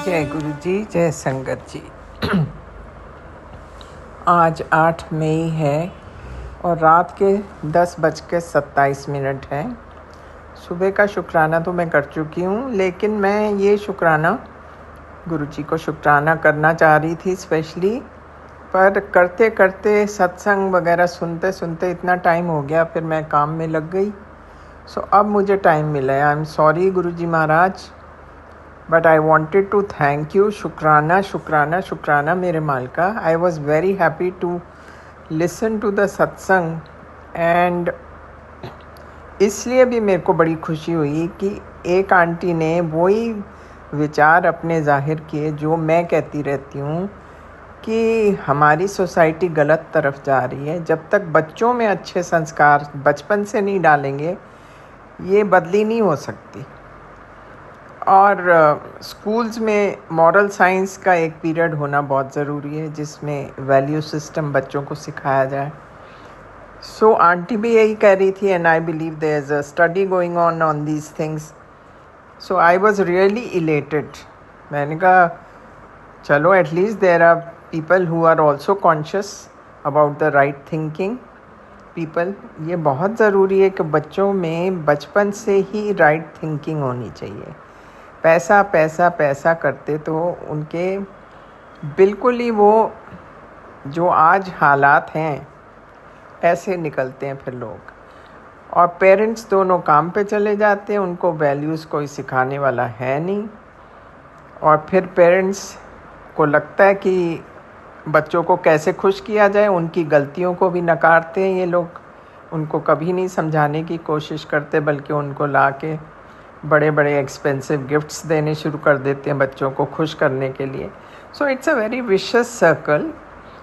जय गुरु जी, जय संगत जी। आज 8 मई है और रात के 10:27 है। सुबह का शुक्राना तो मैं कर चुकी हूँ, लेकिन मैं ये शुक्राना गुरु जी को शुक्राना करना चाह रही थी स्पेशली, पर करते करते सत्संग वगैरह सुनते सुनते इतना टाइम हो गया, फिर मैं काम में लग गई। सो अब मुझे टाइम मिला है। आई am sorry Guru ji Maharaj, but I wanted to thank you. शुक्राना शुक्राना शुक्राना मेरे मालिका। I was very happy to listen to the satsang, and इसलिए भी मेरे को बड़ी खुशी हुई कि एक आंटी ने वही विचार अपने जाहिर किए जो मैं कहती रहती हूँ कि हमारी सोसाइटी गलत तरफ जा रही है। जब तक बच्चों में अच्छे संस्कार बचपन से नहीं डालेंगे, ये बदली नहीं हो सकती। और स्कूल्स में मॉरल साइंस का एक पीरियड होना बहुत ज़रूरी है, जिसमें वैल्यू सिस्टम बच्चों को सिखाया जाए। सो आंटी भी यही कह रही थी, and I believe there is a study going on these things. So I was really elated. मैंने कहा चलो, at least there are people who are also conscious about the right thinking people. ये बहुत ज़रूरी है कि बच्चों में बचपन से ही राइट थिंकिंग होनी चाहिए। पैसा पैसा पैसा करते तो उनके बिल्कुल ही वो जो आज हालात हैं ऐसे निकलते हैं फिर लोग। और पेरेंट्स दोनों काम पे चले जाते हैं, उनको वैल्यूज़ कोई सिखाने वाला है नहीं। और फिर पेरेंट्स को लगता है कि बच्चों को कैसे खुश किया जाए, उनकी गलतियों को भी नकारते हैं ये लोग। उनको कभी नहीं समझाने की कोशिश करते, बल्कि उनको ला के बड़े बड़े एक्सपेंसिव गिफ्ट्स देने शुरू कर देते हैं बच्चों को खुश करने के लिए। So it's a very vicious circle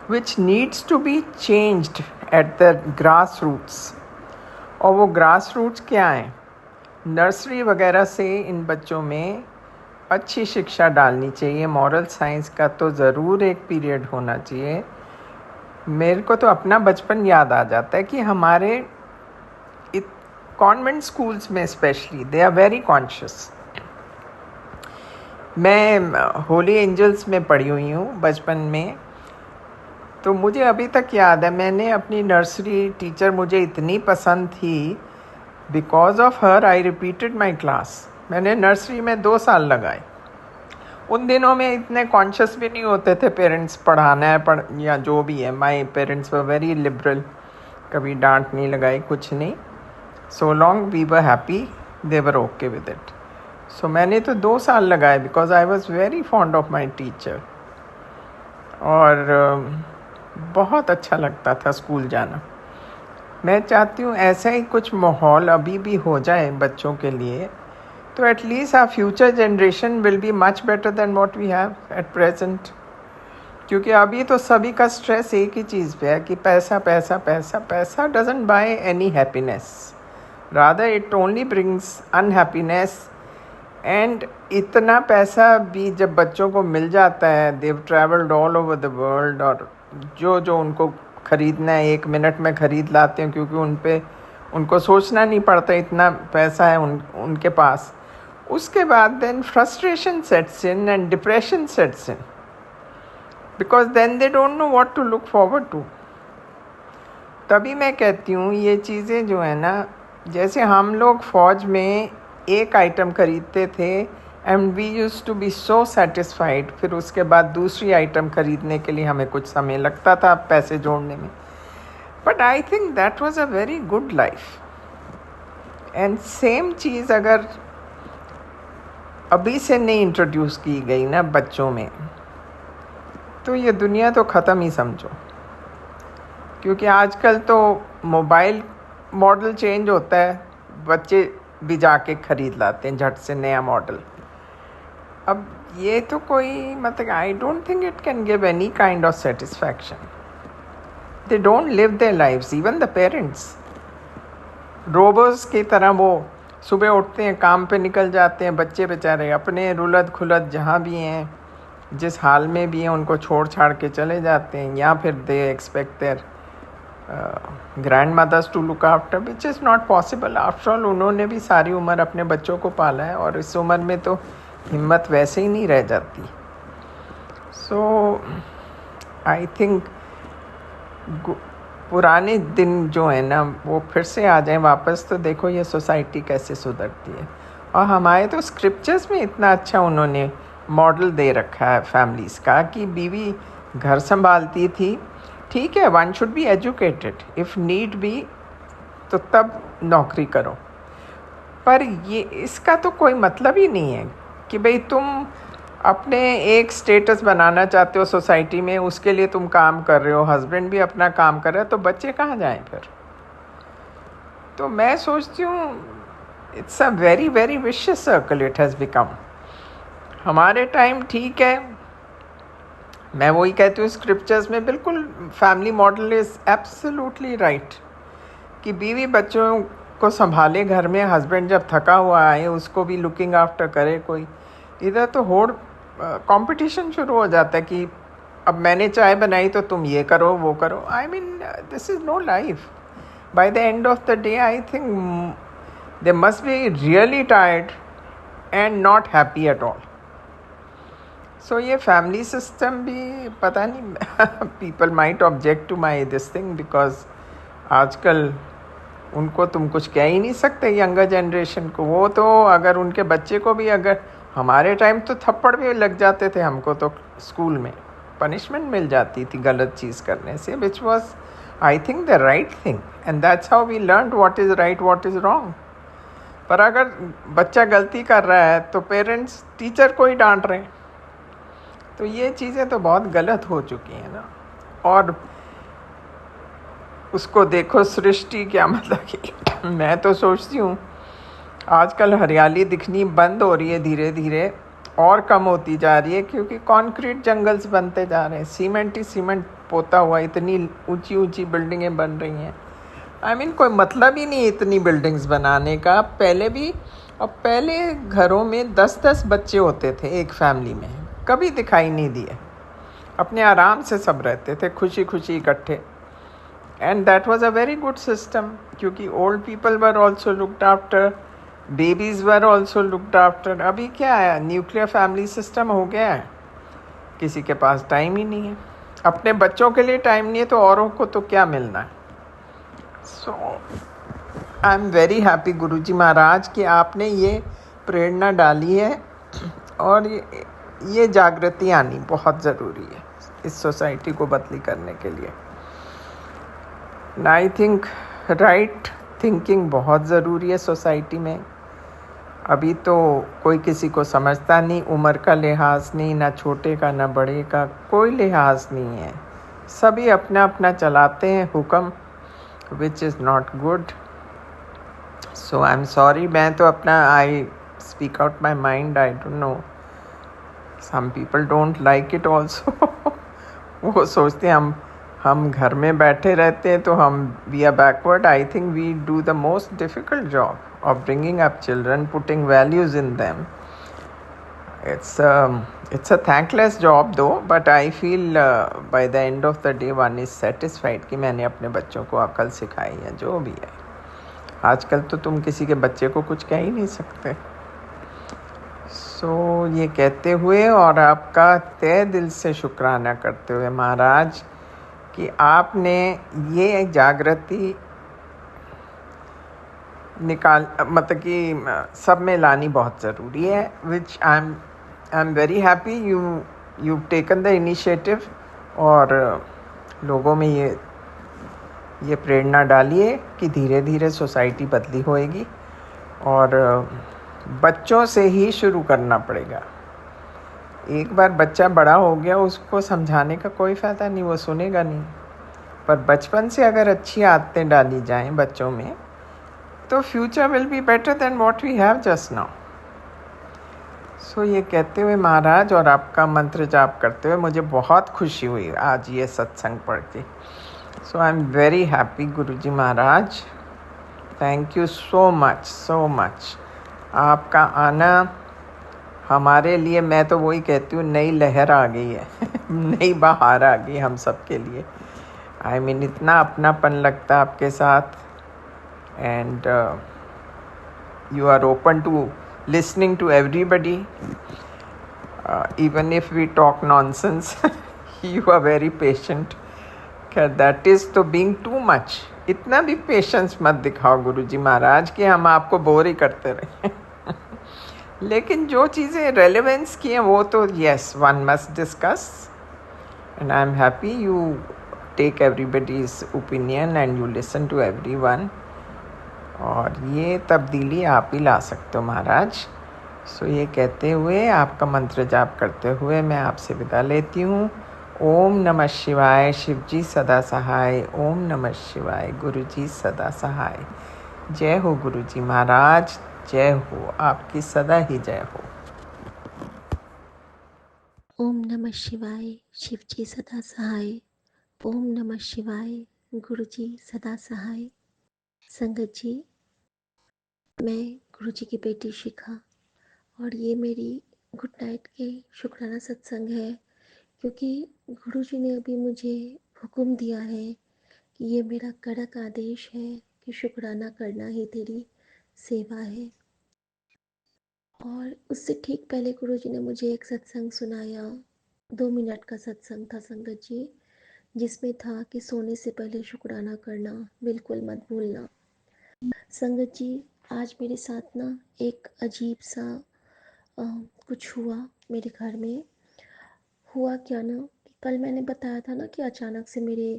which needs to be changed at the grass roots. और वो ग्रास रूट्स क्या हैं? नर्सरी वगैरह से इन बच्चों में अच्छी शिक्षा डालनी चाहिए। मॉरल साइंस का तो ज़रूर एक पीरियड होना चाहिए। मेरे को तो अपना बचपन याद आ जाता है कि हमारे कॉन्वेंट स्कूल्स में specially they are very conscious. मैं होली एंजल्स में पढ़ी हुई हूँ बचपन में, तो मुझे अभी तक याद है, मैंने अपनी नर्सरी टीचर मुझे इतनी पसंद थी, because of her I repeated my class. मैंने नर्सरी में 2 साल लगाए। उन दिनों में इतने कॉन्शियस भी नहीं होते थे पेरेंट्स, पढ़ाना है या जो भी है। My parents were very liberal, कभी डांट नहीं लगाई, कुछ नहीं। So long we were happy, they were okay with it. So मैंने तो 2 साल लगाए because I was very fond of my teacher. और बहुत अच्छा लगता था स्कूल जाना। मैं चाहती हूँ ऐसा ही कुछ माहौल अभी भी हो जाए बच्चों के लिए, तो at least our future generation will be much better than what we have at present. क्योंकि अभी तो सभी का स्ट्रेस एक ही चीज़ पे है कि पैसा पैसा पैसा पैसा doesn't by any happiness, rather it only brings unhappiness। and इतना पैसा भी जब बच्चों को मिल जाता है, they've traveled all over the world, और जो उनको ख़रीदना है 1 मिनट में ख़रीद लाते हैं, क्योंकि उनको सोचना नहीं पड़ता, इतना पैसा है उनके पास। उसके बाद then frustration sets in and depression sets in, because then they don't know what to look forward to। तभी मैं कहती हूँ ये चीज़ें जो है ना, जैसे हम लोग फ़ौज में एक आइटम ख़रीदते थे and we used to be so satisfied, फिर उसके बाद दूसरी आइटम ख़रीदने के लिए हमें कुछ समय लगता था पैसे जोड़ने में। But I think that was a very good life. And same चीज़ अगर अभी से नहीं इंट्रोड्यूस की गई ना बच्चों में, तो ये दुनिया तो ख़त्म ही समझो। क्योंकि आजकल तो मोबाइल मॉडल चेंज होता है, बच्चे भी जाके ख़रीद लाते हैं झट से नया मॉडल। अब ये तो कोई मतलब I don't think it can give any kind of satisfaction. They don't live their lives, even the parents robots की तरह। वो सुबह उठते हैं, काम पे निकल जाते हैं, बच्चे बेचारे अपने रुलद खुलद जहाँ भी हैं, जिस हाल में भी हैं, उनको छोड़ छाड़ के चले जाते हैं। या फिर they expect their grandmothers to look after, which is not possible. After all उन्होंने भी सारी उम्र अपने बच्चों को पाला है, और इस उम्र में तो हिम्मत वैसे ही नहीं रह जाती। सो आई थिंक पुराने दिन जो है ना वो फिर से आ जाएं वापस, तो देखो ये सोसाइटी कैसे सुधरती है। और हमारे तो स्क्रिप्चर्स में इतना अच्छा उन्होंने मॉडल दे रखा है फैमिलीज़ का कि बीवी घर संभालती थी, ठीक है, one should be educated if need be, तो तब नौकरी करो। पर ये इसका तो कोई मतलब ही नहीं है कि भाई तुम अपने एक स्टेटस बनाना चाहते हो सोसाइटी में, उसके लिए तुम काम कर रहे हो, हस्बैंड भी अपना काम कर रहा है, तो बच्चे कहाँ जाएं फिर। तो मैं सोचती हूँ it's a very very vicious circle it has become. हमारे टाइम ठीक है, मैं वही कहती हूँ स्क्रिप्चर्स में बिल्कुल family model is absolutely right कि बीवी बच्चों को संभाले घर में, हस्बैंड जब थका हुआ आए उसको भी लुकिंग आफ्टर करे कोई। इधर तो होड़ कंपटीशन शुरू हो जाता है कि अब मैंने चाय बनाई तो तुम ये करो वो करो। I mean this is no life. By the end of the day I think they must be really tired and not happy at all. So ये फैमिली सिस्टम भी पता नहीं people might object to my this thing because आजकल उनको तुम कुछ कह ही नहीं सकते यंगर जनरेशन को। वो तो अगर उनके बच्चे को भी, अगर हमारे टाइम तो थप्पड़ भी लग जाते थे हमको, तो स्कूल में पनिशमेंट मिल जाती थी गलत चीज़ करने से, which was I think the right thing and that's how we learn what is right what is wrong. पर अगर बच्चा गलती कर रहा है तो पेरेंट्स टीचर को ही डांट रहे हैं, तो ये चीज़ें तो बहुत गलत हो चुकी हैं ना। और उसको देखो सृष्टि, क्या मतलब कि मैं तो सोचती हूँ आजकल हरियाली दिखनी बंद हो रही है धीरे धीरे, और कम होती जा रही है, क्योंकि कंक्रीट जंगल्स बनते जा रहे हैं, सीमेंट ही सीमेंट पोता हुआ, इतनी ऊंची ऊंची बिल्डिंगें बन रही हैं। आई मीन कोई मतलब ही नहीं इतनी बिल्डिंग्स बनाने का। पहले भी, और पहले घरों में 10-10 बच्चे होते थे एक फैमिली में, कभी दिखाई नहीं दिए, अपने आराम से सब रहते थे खुशी खुशी इकट्ठे। And that was a very good system, क्योंकि old people were also looked after, babies were also looked after. अभी क्या है, न्यूक्लियर फैमिली सिस्टम हो गया है, किसी के पास टाइम ही नहीं है, अपने बच्चों के लिए टाइम नहीं है तो औरों को तो क्या मिलना है। सो आई एम वेरी हैप्पी गुरुजी महाराज कि आपने ये प्रेरणा डाली है, और ये जागृति आनी बहुत ज़रूरी है इस सोसाइटी को बदली करने के लिए। आई थिंक राइट थिंकिंग बहुत ज़रूरी है सोसाइटी में। अभी तो कोई किसी को समझता नहीं, उम्र का लिहाज नहीं, ना छोटे का ना बड़े का, कोई लिहाज नहीं है, सभी अपना अपना चलाते हैं हुक्म, which is not good. So I am sorry, मैं तो अपना I speak out my mind, I don't know, some people don't like it also. वो सोचते हैं हम घर में बैठे रहते हैं तो हम we are backward. I think we do the most difficult job of bringing up children, putting values in them. It's a thankless job though, but I feel by the end of the day one is satisfied कि मैंने अपने बच्चों को अकल सिखाई है, जो भी है। आजकल तो तुम किसी के बच्चे को कुछ कह ही नहीं सकते। ये कहते हुए और आपका तहे दिल से शुक्राना करते हुए महाराज कि आपने ये जागृति निकाल, मतलब कि सब में लानी बहुत ज़रूरी है, which I am very happy you taken the initiative, और लोगों में ये प्रेरणा डालिए कि धीरे धीरे सोसाइटी बदली होएगी, और बच्चों से ही शुरू करना पड़ेगा। एक बार बच्चा बड़ा हो गया उसको समझाने का कोई फ़ायदा नहीं, वो सुनेगा नहीं। पर बचपन से अगर अच्छी आदतें डाली जाएं बच्चों में तो future will be better than what we have just now. ये कहते हुए महाराज और आपका मंत्र जाप करते हुए मुझे बहुत खुशी हुई आज ये सत्संग पढ़ के। आई am very happy Guruji Maharaj, thank you so much. आपका आना हमारे लिए, मैं तो वही कहती हूँ, नई लहर आ गई है नई बहार आ गई हम सब के लिए। आई मीन इतना अपनापन लगता है आपके साथ, and you are open to listening to everybody. Even if we talk nonsense, you are very patient. That is तो being too much. इतना भी पेशेंस मत दिखाओ गुरुजी महाराज कि हम आपको बोर ही करते रहे. लेकिन जो चीज़ें रेलेवेंस की हैं वो तो yes, one must discuss. And I'm happy you take everybody's opinion and you listen to everyone. और ये तब्दीली आप ही ला सकते हो महाराज. सो ये कहते हुए आपका मंत्र जाप करते हुए मैं आपसे विदा लेती हूँ. ओम नमः शिवाय. शिवजी सदा सहाय. ओम नमः शिवाय. गुरुजी सदा सहाय. जय हो गुरुजी महाराज. जय हो. आपकी सदा ही जय हो. ओम नमः शिवाय. शिवजी सदा सहाय. ओम नमः शिवाय. गुरुजी सदा सहाय. संगत जी, मैं गुरुजी की बेटी शिखा और ये मेरी गुड नाइट के शुक्राना सत्संग है, क्योंकि गुरुजी ने अभी मुझे हुक्म दिया है कि ये मेरा कड़क आदेश है कि शुक्राना करना ही तेरी सेवा है. और उससे ठीक पहले गुरुजी ने मुझे एक सत्संग सुनाया. 2 मिनट का सत्संग था संगत जी, जिसमें था कि सोने से पहले शुक्राना करना बिल्कुल मत भूलना. संगत जी, आज मेरे साथ ना एक अजीब सा कुछ हुआ. मेरे घर में हुआ क्या ना कि कल मैंने बताया था ना कि अचानक से मेरे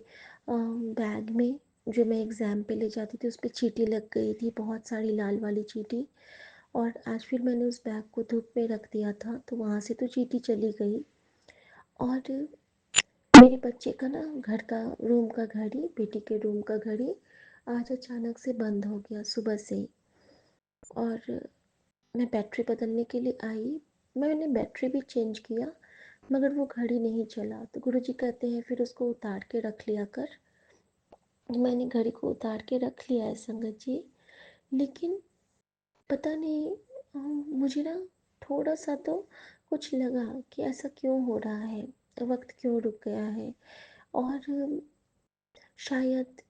बैग में जो मैं एग्ज़ाम पे ले जाती थी उस पर चींटी लग गई थी, बहुत सारी लाल वाली चींटी. और आज फिर मैंने उस बैग को धूप में रख दिया था तो वहाँ से तो चींटी चली गई. और मेरे बच्चे का ना घर का रूम का घड़ी, बेटी के रूम का घड़ी आज अचानक से बंद हो गया सुबह से ही. और मैं बैटरी बदलने के लिए आई. मैंने बैटरी भी चेंज किया मगर वो घड़ी नहीं चला. तो गुरुजी कहते हैं फिर उसको उतार के रख लिया कर. मैंने घड़ी को उतार के रख लिया है संगत जी. लेकिन पता नहीं मुझे ना थोड़ा सा तो कुछ लगा कि ऐसा क्यों हो रहा है, वक्त क्यों रुक गया है. और शायद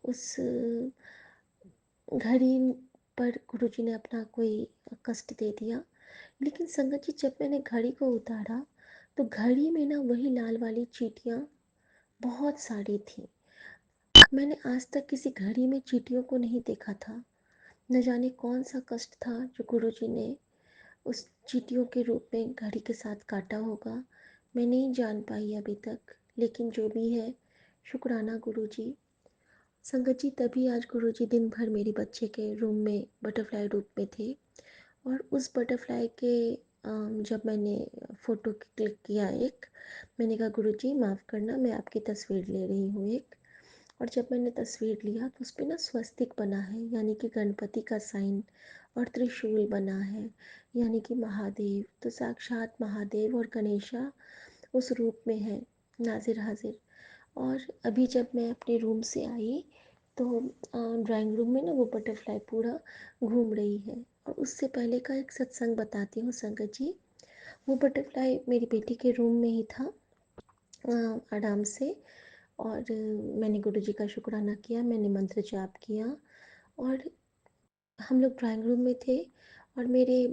उस घड़ी पर गुरुजी ने अपना कोई कष्ट दे दिया. लेकिन संगत जी, जब मैंने घड़ी को उतारा तो घड़ी में ना वही लाल वाली चींटियाँ बहुत सारी थी. मैंने आज तक किसी घड़ी में चींटियों को नहीं देखा था. न जाने कौन सा कष्ट था जो गुरुजी ने उस चींटियों के रूप में घड़ी के साथ काटा होगा. मैं नहीं जान पाई अभी तक, लेकिन जो भी है शुक्राना गुरुजी. संगत जी, तभी आज गुरुजी दिन भर मेरे बच्चे के रूम में बटरफ्लाई रूप में थे. और उस बटरफ्लाई के जब मैंने फ़ोटो क्लिक किया एक, मैंने कहा गुरुजी माफ़ करना, मैं आपकी तस्वीर ले रही हूँ एक. और जब मैंने तस्वीर लिया तो उस पर ना स्वस्तिक बना है, यानी कि गणपति का साइन. और त्रिशूल बना है, यानी कि महादेव. तो साक्षात महादेव और गणेशा उस रूप में है, नाजिर हाजिर. और अभी जब मैं अपने रूम से आई तो ड्राइंग रूम में ना वो बटरफ्लाई पूरा घूम रही है. और उससे पहले का एक सत्संग बताती हूँ संगत जी. वो बटरफ्लाई मेरी बेटी के रूम में ही था आराम से. और मैंने गुरुजी का शुक्राना किया, मैंने मंत्र जाप किया. और हम लोग ड्राइंग रूम में थे और मेरे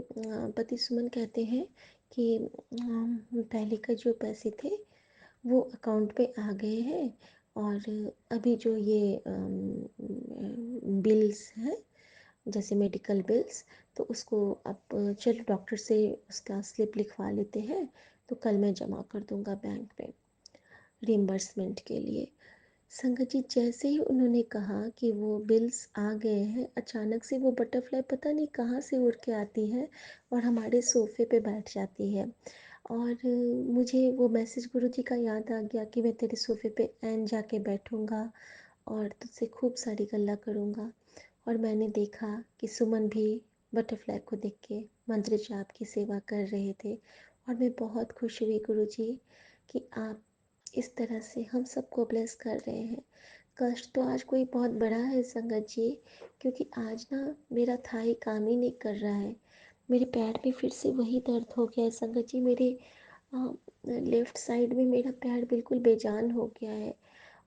पति सुमन कहते हैं कि पहले का जो पैसे थे वो अकाउंट पे आ गए हैं. और अभी जो ये बिल्स हैं जैसे मेडिकल बिल्स, तो उसको अब चलो डॉक्टर से उसका स्लिप लिखवा लेते हैं, तो कल मैं जमा कर दूंगा बैंक में रिम्बर्समेंट के लिए. संगत जी, जैसे ही उन्होंने कहा कि वो बिल्स आ गए हैं, अचानक से वो बटरफ्लाई पता नहीं कहाँ से उड़ के आती है और हमारे सोफ़े पे बैठ जाती है. और मुझे वो मैसेज गुरुजी का याद आ गया कि मैं तेरे सोफ़े पे ऐन जाके बैठूँगा और तुझसे खूब सारी गल्ला करूँगा. और मैंने देखा कि सुमन भी बटरफ्लाई को देख के मंत्र जाप की सेवा कर रहे थे. और मैं बहुत खुश हुई गुरुजी कि आप इस तरह से हम सबको ब्लेस कर रहे हैं. कष्ट तो आज कोई बहुत बड़ा है संगत जी, क्योंकि आज ना मेरा थाई काम ही नहीं कर रहा है. मेरे पैर में फिर से वही दर्द हो गया है संगत जी. मेरे लेफ़्ट साइड में मेरा पैर बिल्कुल बेजान हो गया है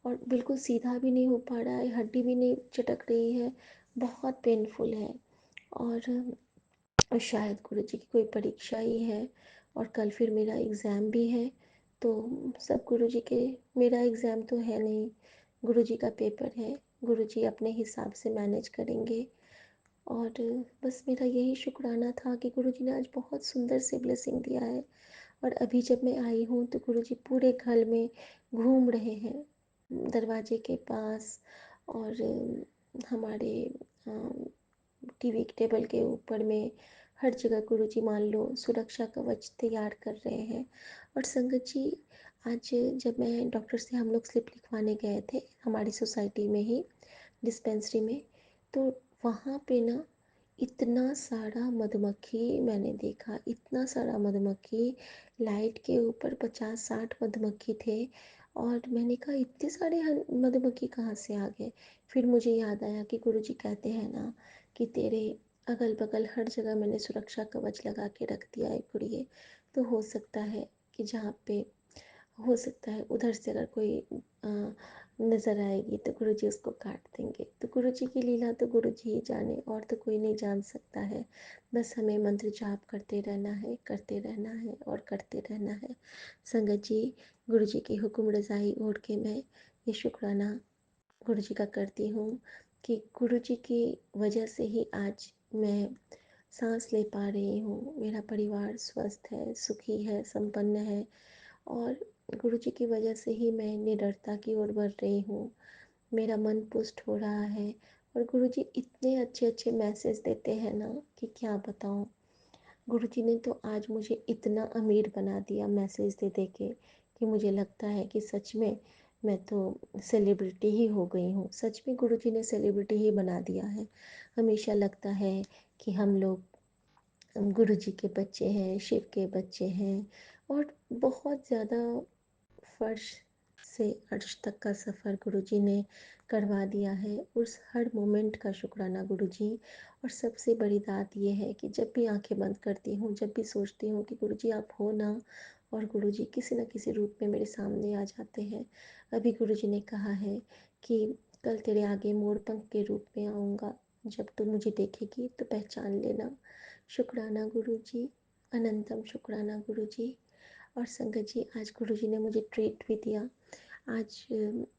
और बिल्कुल सीधा भी नहीं हो पा रहा है, हड्डी भी नहीं चटक रही है, बहुत पेनफुल है. और और शायद गुरुजी की कोई परीक्षा ही है और कल फिर मेरा एग्ज़ाम भी है। तो सब गुरुजी के, मेरा एग्ज़ाम तो है नहीं, गुरुजी का पेपर है। गुरुजी अपने हिसाब से मैनेज करेंगे। और बस मेरा यही शुक्राना था कि गुरुजी ने आज बहुत सुंदर से ब्लेसिंग दिया है। और अभी जब मैं आई हूँ तो गुरुजी पूरे घर में घूम रहे हैं, दरवाजे के पास और हमारे टीवी के टेबल के ऊपर में, हर जगह गुरुजी मान लो सुरक्षा कवच तैयार कर रहे हैं। और संगत जी, आज जब मैं डॉक्टर से हम लोग स्लिप लिखवाने गए थे हमारी सोसाइटी में ही, डिस्पेंसरी में, तो वहाँ पे ना इतना सारा मधुमक्खी मैंने देखा, इतना सारा मधुमक्खी, लाइट के ऊपर 50-60 मधुमक्खी थे। और मैंने कहा इतने सारे मधुमक्खी कहाँ से आ गए। फिर मुझे याद आया कि गुरुजी कहते हैं ना कि तेरे अगल बगल हर जगह मैंने सुरक्षा कवच लगा के रख दिया है गुड़िए। तो हो सकता है कि जहाँ पे, हो सकता है उधर से अगर कोई नज़र आएगी तो गुरुजी उसको काट देंगे। तो गुरुजी की लीला तो गुरुजी ही जाने, और तो कोई नहीं जान सकता है। बस हमें मंत्र जाप करते रहना है, करते रहना है और करते रहना है। संगत जी, गुरुजी की हुक्म रज़ाई ओढ़ के मैं ये शुक्राना गुरुजी का करती हूँ कि गुरुजी की वजह से ही आज मैं सांस ले पा रही हूँ, मेरा परिवार स्वस्थ है, सुखी है, संपन्न है। और गुरुजी की वजह से ही मैं निडरता की ओर बढ़ रही हूँ, मेरा मन पुष्ट हो रहा है। और गुरुजी इतने अच्छे अच्छे मैसेज देते हैं ना कि क्या बताऊँ। गुरुजी ने तो आज मुझे इतना अमीर बना दिया मैसेज दे दे के कि मुझे लगता है कि सच में मैं तो सेलिब्रिटी ही हो गई हूँ। सच में गुरुजी ने सेलिब्रिटी ही बना दिया है। हमेशा लगता है कि हम लोग गुरुजी के बच्चे हैं, शिव के बच्चे हैं। और बहुत ज़्यादा फर्श से अर्श तक का सफ़र गुरुजी ने करवा दिया है। उस हर मोमेंट का शुक्राना गुरुजी। और सबसे बड़ी बात यह है कि जब भी आंखें बंद करती हूँ, जब भी सोचती हूँ कि गुरुजी आप हो ना, और गुरुजी किसी न किसी रूप में मेरे सामने आ जाते हैं। अभी गुरुजी ने कहा है कि कल तेरे आगे मोरपंख के रूप में आऊँगा, जब तू मुझे देखेगी तो पहचान लेना। शुक्राना गुरुजी, अनंतम शुक्राना गुरुजी। और संगत जी, आज गुरुजी ने मुझे ट्रीट भी दिया। आज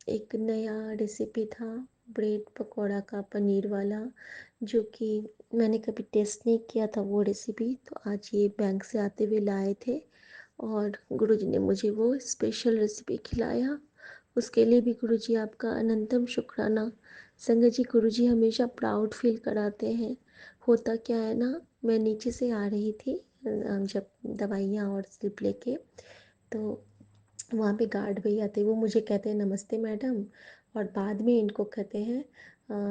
एक नया रेसिपी था ब्रेड पकौड़ा का, पनीर वाला, जो कि मैंने कभी टेस्ट नहीं किया था वो रेसिपी। तो आज ये बैंक से आते हुए लाए थे और गुरुजी ने मुझे वो स्पेशल रेसिपी खिलाया। उसके लिए भी गुरुजी आपका अनंतम शुक्राना। संगत जी, गुरुजी हमेशा प्राउड फील कराते हैं। होता क्या है ना, मैं नीचे से आ रही थी जब दवाइयाँ और स्लिप लेके, तो वहाँ पे गार्ड भैया थे, वो मुझे कहते हैं नमस्ते मैडम, और बाद में इनको कहते हैं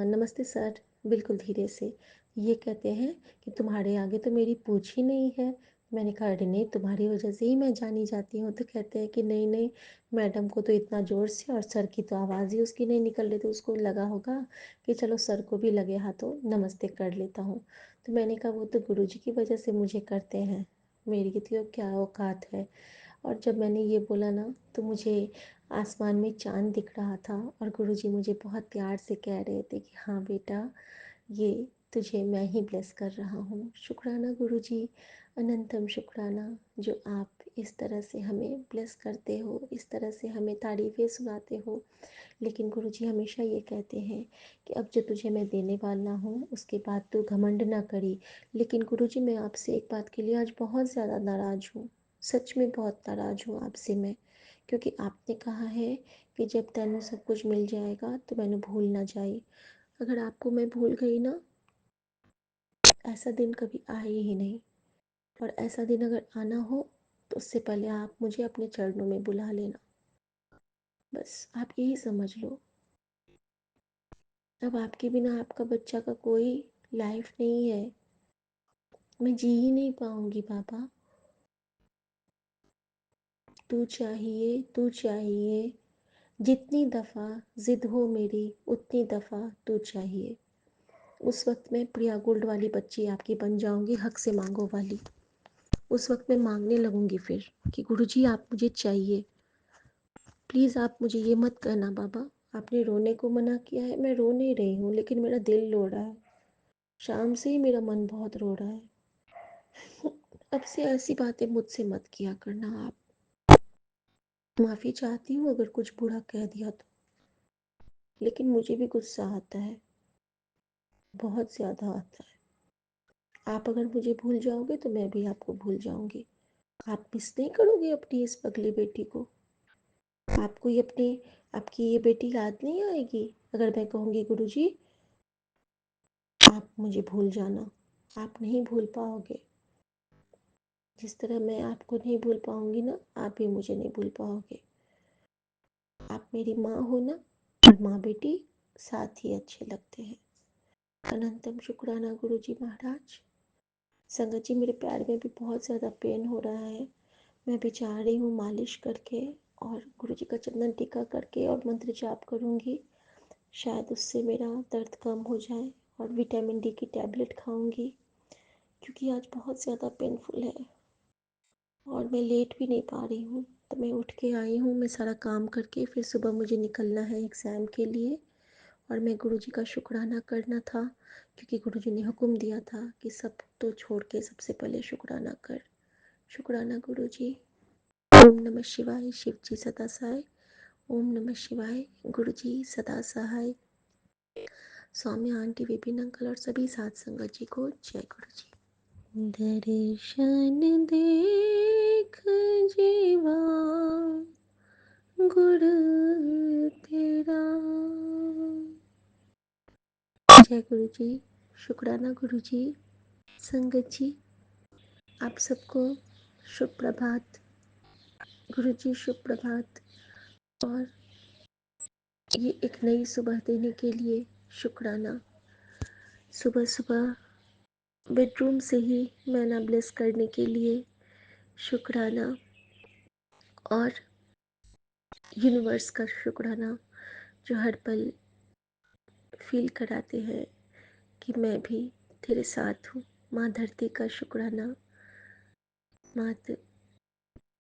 नमस्ते सर, बिल्कुल धीरे से। ये कहते हैं कि तुम्हारे आगे तो मेरी पूछ ही नहीं है। मैंने कहा अरे नहीं, तुम्हारी वजह से ही मैं जानी जाती हूँ। तो कहते हैं कि नहीं नहीं, मैडम को तो इतना ज़ोर से, और सर की तो आवाज़ ही उसकी नहीं निकल रही थी, उसको लगा होगा कि चलो सर को भी लगे हाथों नमस्ते कर लेता हूँ। तो मैंने कहा वो तो गुरुजी की वजह से मुझे करते हैं, मेरी तो क्या औकात है। और जब मैंने ये बोला ना, तो मुझे आसमान में चाँद दिख रहा था और गुरुजी मुझे बहुत प्यार से कह रहे थे कि हाँ बेटा, ये तुझे मैं ही ब्लेस कर रहा हूँ। शुक्राना गुरुजी, अनंतम शुक्राना, जो आप इस तरह से हमें ब्लेस करते हो, इस तरह से हमें तारीफ़ें सुनाते हो। लेकिन गुरुजी हमेशा ये कहते हैं कि अब जो तुझे मैं देने वाला हूँ उसके बाद तू घमंड ना करी। लेकिन गुरुजी, मैं आपसे एक बात के लिए आज बहुत ज़्यादा नाराज़ हूँ। सच में बहुत नाराज़ हूँ आपसे मैं, क्योंकि आपने कहा है कि जब तैनू सब कुछ मिल जाएगा तो मैंने भूल ना जाए। अगर आपको मैं भूल गई ना, ऐसा दिन कभी आए ही नहीं। और ऐसा दिन अगर आना हो तो उससे पहले आप मुझे अपने चरणों में बुला लेना। बस आप यही समझ लो। अब आपके बिना आपका बच्चा का कोई लाइफ नहीं है। मैं जी ही नहीं पाऊंगी पापा। तू चाहिए, तू चाहिए, जितनी दफ़ा ज़िद हो मेरी उतनी दफ़ा तू चाहिए। उस वक्त मैं प्रिया गोल्ड वाली बच्ची आपकी बन जाऊंगी, हक से मांगो वाली। उस वक्त मैं मांगने लगूंगी फिर कि गुरुजी आप मुझे चाहिए। प्लीज़ आप मुझे ये मत कहना बाबा, आपने रोने को मना किया है। मैं रो नहीं रही हूँ, लेकिन मेरा दिल रो रहा है। शाम से ही मेरा मन बहुत रो रहा है। अब से ऐसी बातें मुझसे मत किया करना आप। माफ़ी चाहती हूँ अगर कुछ बुरा कह दिया तो, लेकिन मुझे भी गुस्सा आता है, बहुत ज़्यादा आता है। आप अगर मुझे भूल जाओगे तो मैं भी आपको भूल जाऊंगी। आप मिस नहीं करोगे अपनी इस पगली बेटी को? आपको ये अपनी आपकी ये बेटी याद नहीं आएगी अगर मैं कहूँगी गुरुजी आप मुझे भूल जाना? आप नहीं भूल पाओगे। जिस तरह मैं आपको नहीं भूल पाऊंगी ना, आप भी मुझे नहीं भूल पाओगे। आप मेरी माँ हो ना, और माँ बेटी साथ ही अच्छे लगते हैं। अनंतम शुक्राना गुरुजी महाराज। संगत जी, मेरे पैर में भी बहुत ज़्यादा पेन हो रहा है। मैं भी चाह रही हूँ मालिश करके और गुरुजी का चंदन टीका करके और मंत्र जाप करूँगी, शायद उससे मेरा दर्द कम हो जाए। और विटामिन डी की टैबलेट खाऊंगी, क्योंकि आज बहुत ज़्यादा पेनफुल है और मैं लेट भी नहीं पा रही हूँ। तो मैं उठ के आई हूँ, मैं सारा काम करके फिर सुबह मुझे निकलना है एग्ज़ाम के लिए। और मैं गुरुजी का शुक्राना करना था, क्योंकि गुरुजी ने हुक्म दिया था कि सब तो छोड़ के सबसे पहले शुक्राना कर। शुक्राना गुरुजी। ओम नमः शिवाय। शिव जी सदा सहाय। ओम नमः शिवाय। गुरुजी सदा सहाय। सौम्या आंटी, विपिन अंकल और सभी साथ संगत जी को जय गुरुजी। दर्शन देख जीवा गुरु तेरा। जय गुरु जी। शुक्राना गुरु जी। संगत जी, आप सबको शुभ प्रभात। गुरु जी शुभ प्रभात। और ये एक नई सुबह देने के लिए शुक्राना। सुबह सुबह बेडरूम से ही मैना ब्लेस करने के लिए शुक्राना। और यूनिवर्स का शुक्राना, जो हर पल फील कराते हैं कि मैं भी तेरे साथ हूँ। माँ धरती का शुक्राना, मात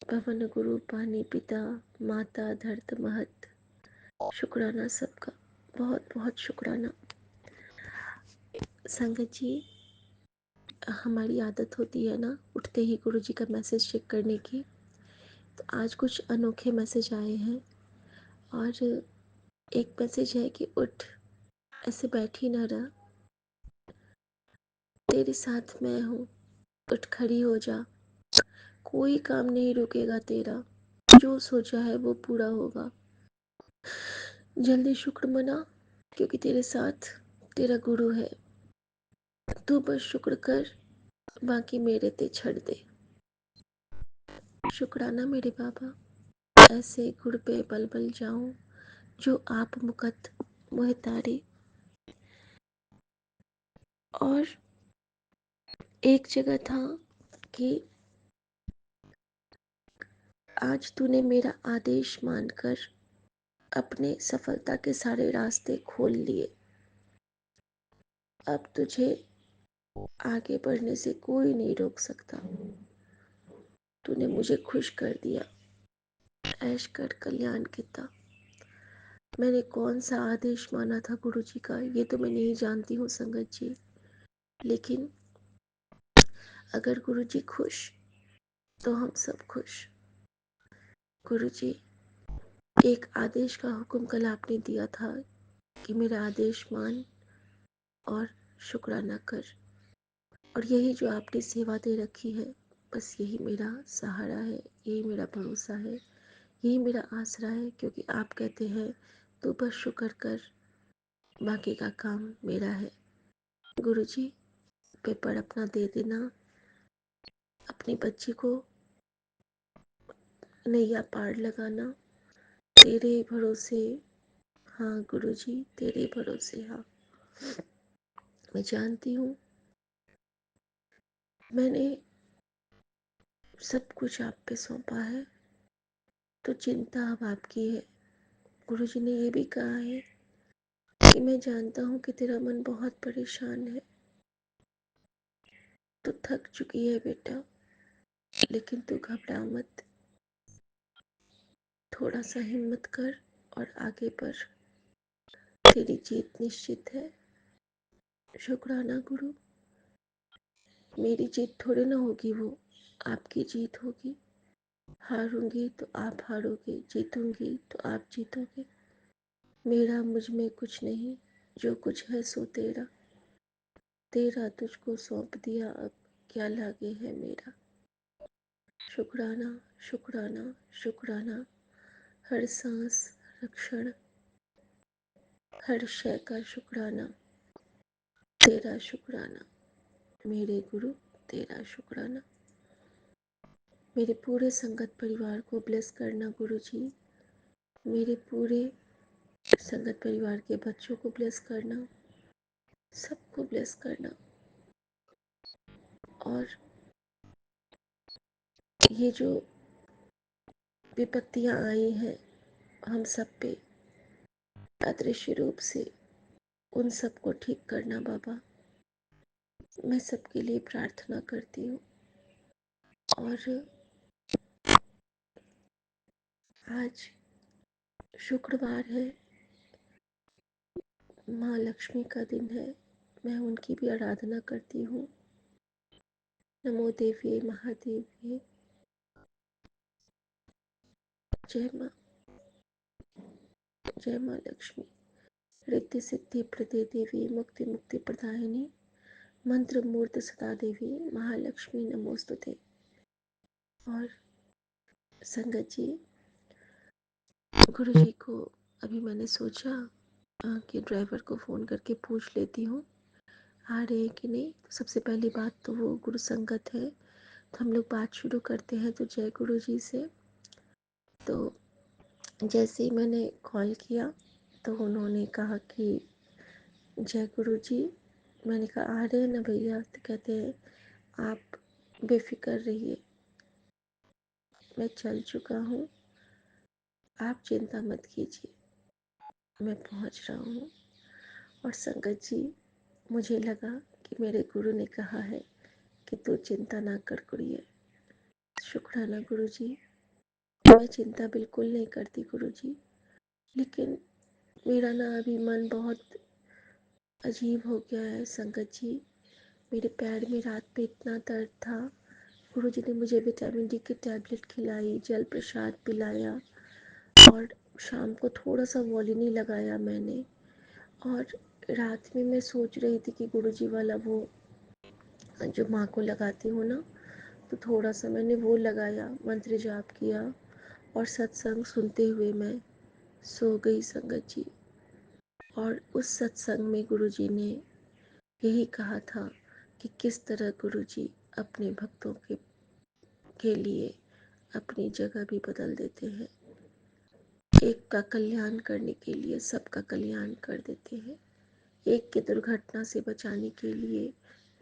पवन गुरु पानी पिता, माता धरत महत। शुक्राना सबका, बहुत बहुत शुक्राना। संगत जी, हमारी आदत होती है ना उठते ही गुरु जी का मैसेज चेक करने की। तो आज कुछ अनोखे मैसेज आए हैं। और एक मैसेज है कि उठ, ऐसे बैठी ना रह, तेरे साथ मैं हूँ, उठ खड़ी हो जा। कोई काम नहीं रुकेगा तेरा, जो सोचा है वो पूरा होगा। जल्दी शुक्र मना, क्योंकि तेरे साथ तेरा गुरु है। तू बस शुक्र कर, बाकी मेरे ते छड़ दे। शुक्राना मेरे बाबा, ऐसे गुड़ पे बल बल जाऊं, जो आप मुकत मोह तारे। और एक जगह था कि आज तूने मेरा आदेश मानकर अपने सफलता के सारे रास्ते खोल लिए। अब तुझे आगे बढ़ने से कोई नहीं रोक सकता। तूने मुझे खुश कर दिया, ऐश कर कल्याण किया। मैंने कौन सा आदेश माना था गुरु जी का, ये तो मैं नहीं जानती हूँ संगत जी। लेकिन अगर गुरु जी खुश तो हम सब खुश। गुरु जी, एक आदेश का हुक्म कल आपने दिया था कि मेरा आदेश मान और शुक्राना कर। और यही जो आपने सेवा दे रखी है, बस यही मेरा सहारा है, यही मेरा भरोसा है, यही मेरा आसरा है। क्योंकि आप कहते हैं तू बस शुक्र कर, बाकी का काम मेरा है। गुरु जी, पेपर अपना दे देना, अपनी बच्ची को नैया पार लगाना, तेरे भरोसे। हाँ गुरु जी, तेरे भरोसे। हाँ, मैं जानती हूँ मैंने सब कुछ आप पे सौंपा है, तो चिंता अब आपकी है। गुरु जी ने ये भी कहा है कि मैं जानता हूँ कि तेरा मन बहुत परेशान है, तू थक चुकी है बेटा, लेकिन तू घबरा मत, थोड़ा सा हिम्मत कर और आगे बढ़, तेरी जीत निश्चित है। शुक्राना गुरु। मेरी जीत थोड़ी ना होगी, वो आपकी जीत होगी। हारूंगी तो आप हारोगे, जीतूंगी तो आप जीतोगे। मेरा मुझ में कुछ नहीं, जो कुछ है सो तेरा। तेरा तुझको सौंप दिया, अब क्या लागे है मेरा। शुक्राना, शुक्राना, शुक्राना, हर सांस, हर क्षण, हर शय का शुक्राना। तेरा शुक्राना मेरे गुरु, तेरा शुक्राना। मेरे पूरे संगत परिवार को ब्लेस करना गुरु जी। मेरे पूरे संगत परिवार के बच्चों को ब्लेस करना, सबको ब्लेस करना। और ये जो विपत्तियां आई हैं हम सब पे अदृश्य रूप से, उन सबको ठीक करना बाबा। मैं सबके लिए प्रार्थना करती हूँ। और आज शुक्रवार है, माँ लक्ष्मी का दिन है। मैं उनकी भी आराधना करती हूँ। नमो देवी महादेवी, जय माँ, जय माँ लक्ष्मी। रिद्धि सिद्धि प्रदे देवी, मुक्ति मुक्ति प्रदायिनी, मंत्र मूर्त सदा देवी, महालक्ष्मी नमोस्तुते। और संगत जी, गुरु जी को अभी मैंने सोचा कि ड्राइवर को फ़ोन करके पूछ लेती हूँ आ रहे हैं कि नहीं। तो सबसे पहली बात तो वो गुरु संगत है, तो हम लोग बात शुरू करते हैं। तो जय गुरु जी से। तो जैसे ही मैंने कॉल किया तो उन्होंने कहा कि जय गुरु जी। मैंने कहा आ रहे हैं ना भैया। तो कहते हैं आप बेफिक्र रहिए, मैं चल चुका हूँ, आप चिंता मत कीजिए, मैं पहुँच रहा हूँ। और संगत जी, मुझे लगा कि मेरे गुरु ने कहा है कि तू चिंता ना कर गुड़िया। शुक्राना गुरु जी। मैं चिंता बिल्कुल नहीं करती गुरु जी, लेकिन मेरा ना अभी मन बहुत अजीब हो गया है संगत जी। मेरे पैर में रात पे इतना दर्द था। गुरु जी ने मुझे विटामिन डी की टैबलेट खिलाई, जल प्रसाद पिलाया, और शाम को थोड़ा सा वॉलिनी लगाया मैंने। और रात में मैं सोच रही थी कि गुरु जी वाला वो जो माँ को लगाती हूँ ना, तो थोड़ा सा मैंने वो लगाया, मंत्र जाप किया और सत्संग सुनते हुए मैं सो गई संगत जी। और उस सत्संग में गुरुजी ने यही कहा था कि किस तरह गुरुजी अपने भक्तों के लिए अपनी जगह भी बदल देते हैं। एक का कल्याण करने के लिए सबका कल्याण कर देते हैं। एक की दुर्घटना से बचाने के लिए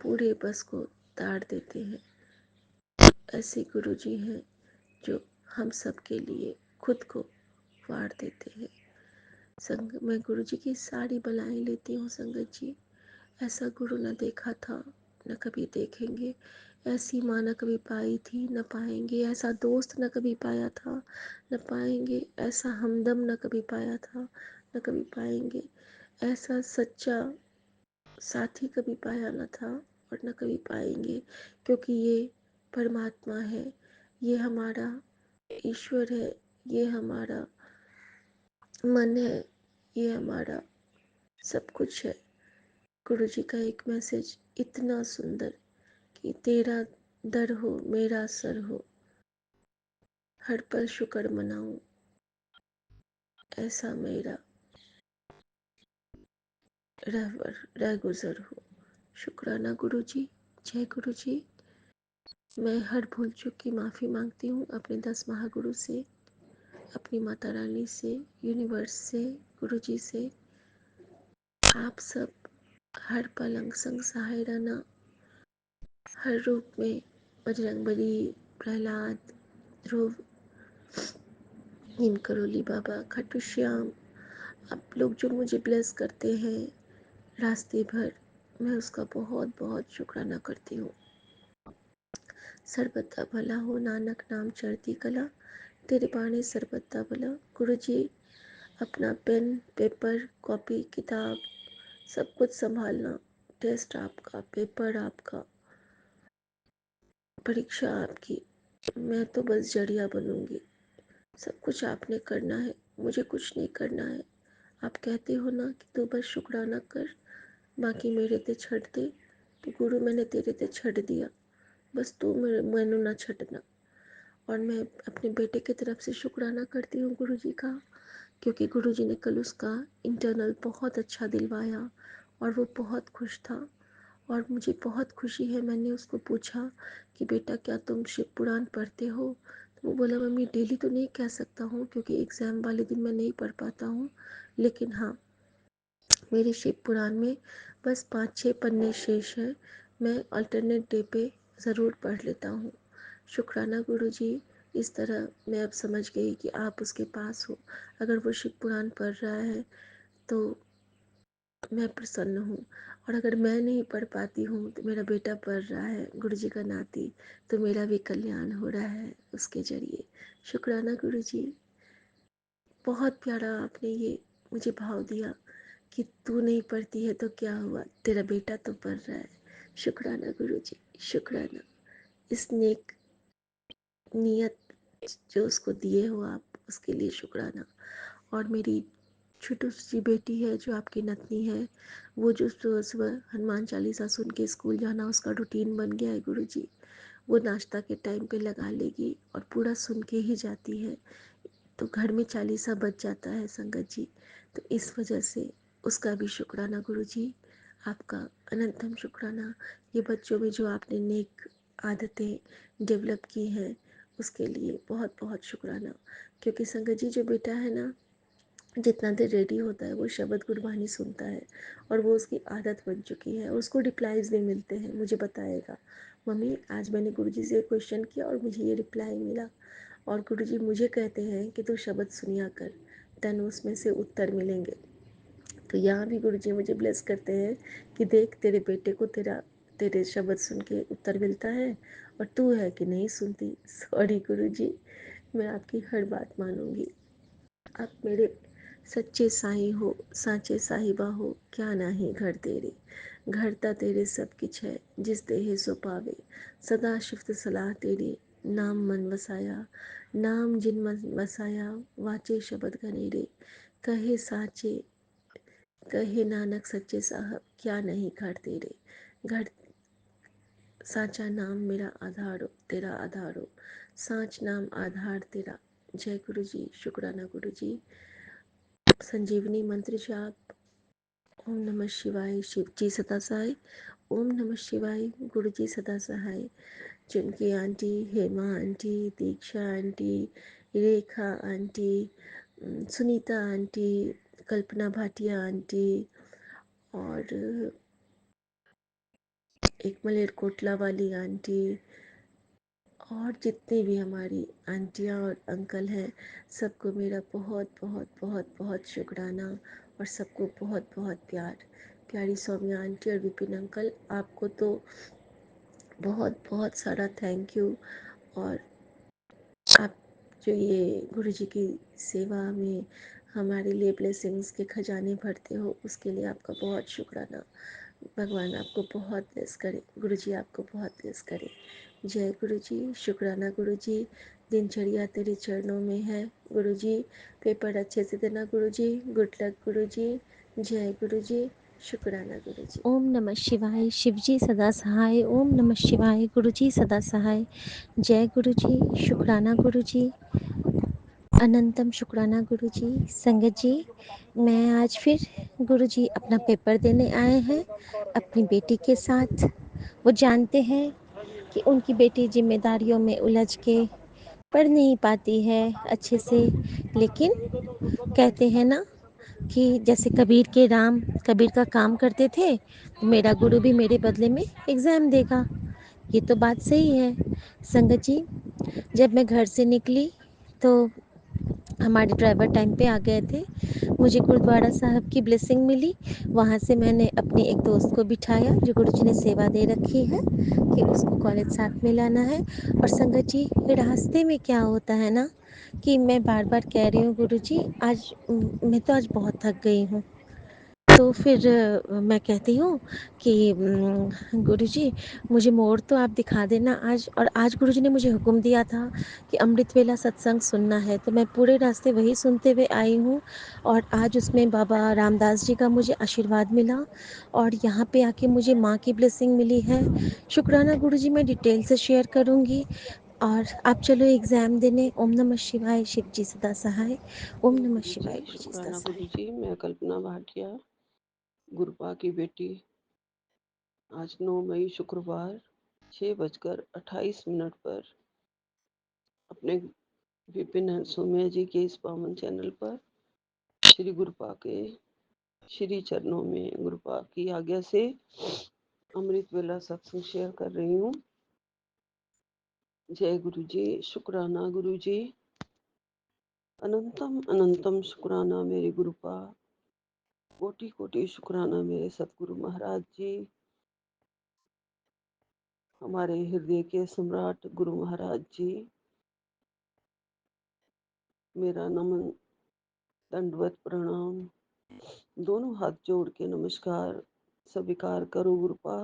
पूरे बस को ताड़ देते हैं। ऐसे गुरुजी हैं जो हम सब के लिए खुद को वार देते हैं। संग मैं गुरु जी की सारी बलाएं लेती हूँ संगत जी। ऐसा गुरु न देखा था, न कभी देखेंगे। ऐसी माँ न कभी पाई थी, न पाएंगे। ऐसा दोस्त न कभी पाया था, न पाएंगे। ऐसा हमदम न कभी पाया था, न कभी पाएंगे। ऐसा सच्चा साथी कभी पाया न था और न कभी पाएंगे, क्योंकि ये परमात्मा है, ये हमारा ईश्वर है, ये हमारा मन है, ये हमारा सब कुछ है। गुरु जी का एक मैसेज इतना सुंदर कि तेरा दर हो मेरा सर हो, हर पल शुक्र मनाऊं, ऐसा मेरा रह गुजर हो। शुक्राना गुरु जी। जय गुरु जी। मैं हर भूल चूक की माफ़ी मांगती हूँ अपने 10 महागुरु से, अपनी माता रानी से, यूनिवर्स से, गुरु जी से। आप सब हर पल अंग संग सहाय रहना। हर रूप में बजरंगबली, प्रहलाद, ध्रुव, नीम करोली बाबा, खाटू श्याम, आप लोग जो मुझे ब्लेस करते हैं रास्ते भर, मैं उसका बहुत बहुत शुक्राना करती हूँ। सर्बता भला हो नानक नाम चढ़ती कला, तेरे बाणे सर्बता भला। गुरु जी, अपना पेन पेपर कॉपी किताब सब कुछ संभालना। टेस्ट आपका, पेपर आपका, परीक्षा आपकी, मैं तो बस जरिया बनूंगी। सब कुछ आपने करना है, मुझे कुछ नहीं करना है। आप कहते हो ना कि तू बस शुक्राना कर, बाकी मेरे ते छੱਡ दे। तो गुरु मैंने तेरे ते छੱਡ दिया, बस तू मैनू ना छੱਡना। और मैं अपने बेटे की तरफ से शुक्राना करती हूँ गुरु जी का, क्योंकि गुरु जी ने कल उसका इंटरनल बहुत अच्छा दिलवाया और वो बहुत खुश था। और मुझे बहुत खुशी है, मैंने उसको पूछा कि बेटा क्या तुम शिव पुराण पढ़ते हो? तो वो बोला मम्मी डेली तो नहीं कह सकता हूँ क्योंकि एग्ज़ाम वाले दिन मैं नहीं पढ़ पाता हूँ, लेकिन हाँ मेरे शिव पुराण में बस 5-6 पन्ने शेष हैं, मैं अल्टरनेट डे पे ज़रूर पढ़ लेता हूँ। शुक्राना गुरु जी, इस तरह मैं अब समझ गई कि आप उसके पास हो। अगर वो शिव पुराण पढ़ रहा है तो मैं प्रसन्न हूँ, और अगर मैं नहीं पढ़ पाती हूँ तो मेरा बेटा पढ़ रहा है गुरु जी का नाती, तो मेरा भी कल्याण हो रहा है उसके ज़रिए। शुक्राना गुरु जी, बहुत प्यारा आपने ये मुझे भाव दिया कि तू नहीं पढ़ती है तो क्या हुआ, तेरा बेटा तो पढ़ रहा है। शुक्राना गुरु जी, शुक्राना। इस नेक नियत जो उसको दिए हो आप, उसके लिए शुक्राना। और मेरी छोटी सी बेटी है जो आपकी नतनी है, वो जो सुबह सुबह हनुमान चालीसा सुन के स्कूल जाना उसका रूटीन बन गया है गुरु जी। वो नाश्ता के टाइम पे लगा लेगी और पूरा सुन के ही जाती है, तो घर में चालीसा बच जाता है संगत जी। तो इस वजह से उसका भी शुक्राना गुरु जी, आपका अनंतम शुक्राना। ये बच्चों में जो आपने नेक आदतें डेवलप की हैं उसके लिए बहुत बहुत शुक्राना। क्योंकि संगत जी जो बेटा है ना, जितना देर रेडी होता है वो शब्द गुरबानी सुनता है और वो उसकी आदत बन चुकी है। उसको रिप्लाईज भी मिलते हैं, मुझे बताएगा मम्मी आज मैंने गुरुजी से क्वेश्चन किया और मुझे ये रिप्लाई मिला, और गुरुजी मुझे कहते हैं कि तू शब्द सुनिया कर, तन उसमें से उत्तर मिलेंगे। तो यहाँ भी गुरुजी मुझे ब्लेस करते हैं कि देख तेरे बेटे को तेरे शब्द सुन के उत्तर मिलता है और तू है कि नहीं सुनती। सॉरी गुरुजी, मैं आपकी हर बात मानूंगी। आप मेरे सच्चे साईं हो, साचे साहिबा हो, क्या नाही घर तेरे। घर ता तेरे सब किछ है, जिस देहे सो पावे। सदा शिफ्त सलाह तेरी, नाम मन वसाया। नाम जिन मन वसाया, वाचे शब्द घनेरे। कहे साचे, कहे नानक सच्चे साहब, क्या नहीं घर तेरे। घर साचा नाम मेरा आधार हो, तेरा आधार हो। साच नाम आधार तेरा। जय गुरु जी, शुक्राना गुरु जी। संजीवनी मंत्र जाप। ओम नमः शिवाय, शिव जी सदा सहाय। ओम नमः शिवाय, गुरु जी सदा सहाय। चुनकी आंटी, हेमा आंटी, दीक्षा आंटी, रेखा आंटी, सुनीता आंटी, कल्पना भाटिया आंटी, और एक मलेरकोटला वाली आंटी, और जितने भी हमारी आंटियाँ और अंकल हैं, सबको मेरा बहुत बहुत बहुत बहुत शुक्राना, और सबको बहुत बहुत प्यार। प्यारी सौम्या आंटी और विपिन अंकल, आपको तो बहुत बहुत सारा थैंक यू। और आप जो ये गुरु जी की सेवा में हमारे लिए ब्लेसिंग्स के खजाने भरते हो, उसके लिए आपका बहुत शुक्राना। भगवान आपको बहुत ब्लेस करे, गुरु जी आपको बहुत ब्लेस करे। जय गुरु जी, शुक्राना गुरु जी। दिनचर्या तेरे चरणों में है गुरु जी, पेपर अच्छे से देना गुरु जी, गुड लक गुरु जी। जय गुरु जी, शुक्राना गुरु जी। ओम नमः शिवाय, शिवजी सदा सहाय। ओम नमः शिवाय, गुरुजी सदा सहाय। जय गुरुजी, शुक्राना गुरुजी, अनंतम शुक्राना गुरुजी। संगत जी, मैं आज फिर गुरुजी अपना पेपर देने आए हैं अपनी बेटी के साथ। वो जानते हैं कि उनकी बेटी जिम्मेदारियों में उलझ के पढ़ नहीं पाती है अच्छे से, लेकिन कहते हैं ना कि जैसे कबीर के राम कबीर का काम करते थे, तो मेरा गुरु भी मेरे बदले में एग्ज़ाम देगा। ये तो बात सही है। संगत जी, जब मैं घर से निकली तो हमारे ड्राइवर टाइम पे आ गए थे। मुझे गुरुद्वारा साहब की ब्लेसिंग मिली। वहाँ से मैंने अपने एक दोस्त को बिठाया जो गुरुजी ने सेवा दे रखी है कि उसको कॉलेज साथ में लाना है। और संगत जी, रास्ते में क्या होता है ना कि मैं बार बार कह रही हूँ गुरुजी, आज मैं तो आज बहुत थक गई हूँ। तो फिर मैं कहती हूँ कि गुरुजी मुझे मोड़ तो आप दिखा देना आज। और आज गुरुजी ने मुझे हुक्म दिया था कि अमृत वेला सत्संग सुनना है, तो मैं पूरे रास्ते वही सुनते हुए आई हूँ। और आज उसमें बाबा रामदास जी का मुझे आशीर्वाद मिला और यहाँ पे आके मुझे माँ की ब्लेसिंग मिली है। शुक्राना गुरुजी, मैं डिटेल से शेयर करूँगी। और आप चलो एग्ज़ाम देने। ओम नमः शिवाय, शिव जी सदा सहाय। ओम जय नमः गुरु जी, शिवाय, गुरु जी सदा शुक्राना गुरु सहाय। जी। मैं कल्पना भाटिया, गुरपा की बेटी। आज 9 मई शुक्रवार 6:28 पर अपने विपिन सोमया जी के इस पावन चैनल पर श्री गुरपा के श्री चरणों में गुरपा की आज्ञा से अमृत वेला सत्संग शेयर कर रही हूँ। जय गुरु जी, शुक्राना गुरु जी। अनंतम अनंतम शुक्राना मेरे गुरुपा। कोटि कोटि शुक्राना मेरे सतगुरु महाराज जी। हमारे हृदय के सम्राट गुरु महाराज जी, मेरा नमन, दंडवत प्रणाम, दोनों हाथ जोड़ के नमस्कार स्वीकार करो गुरुपा।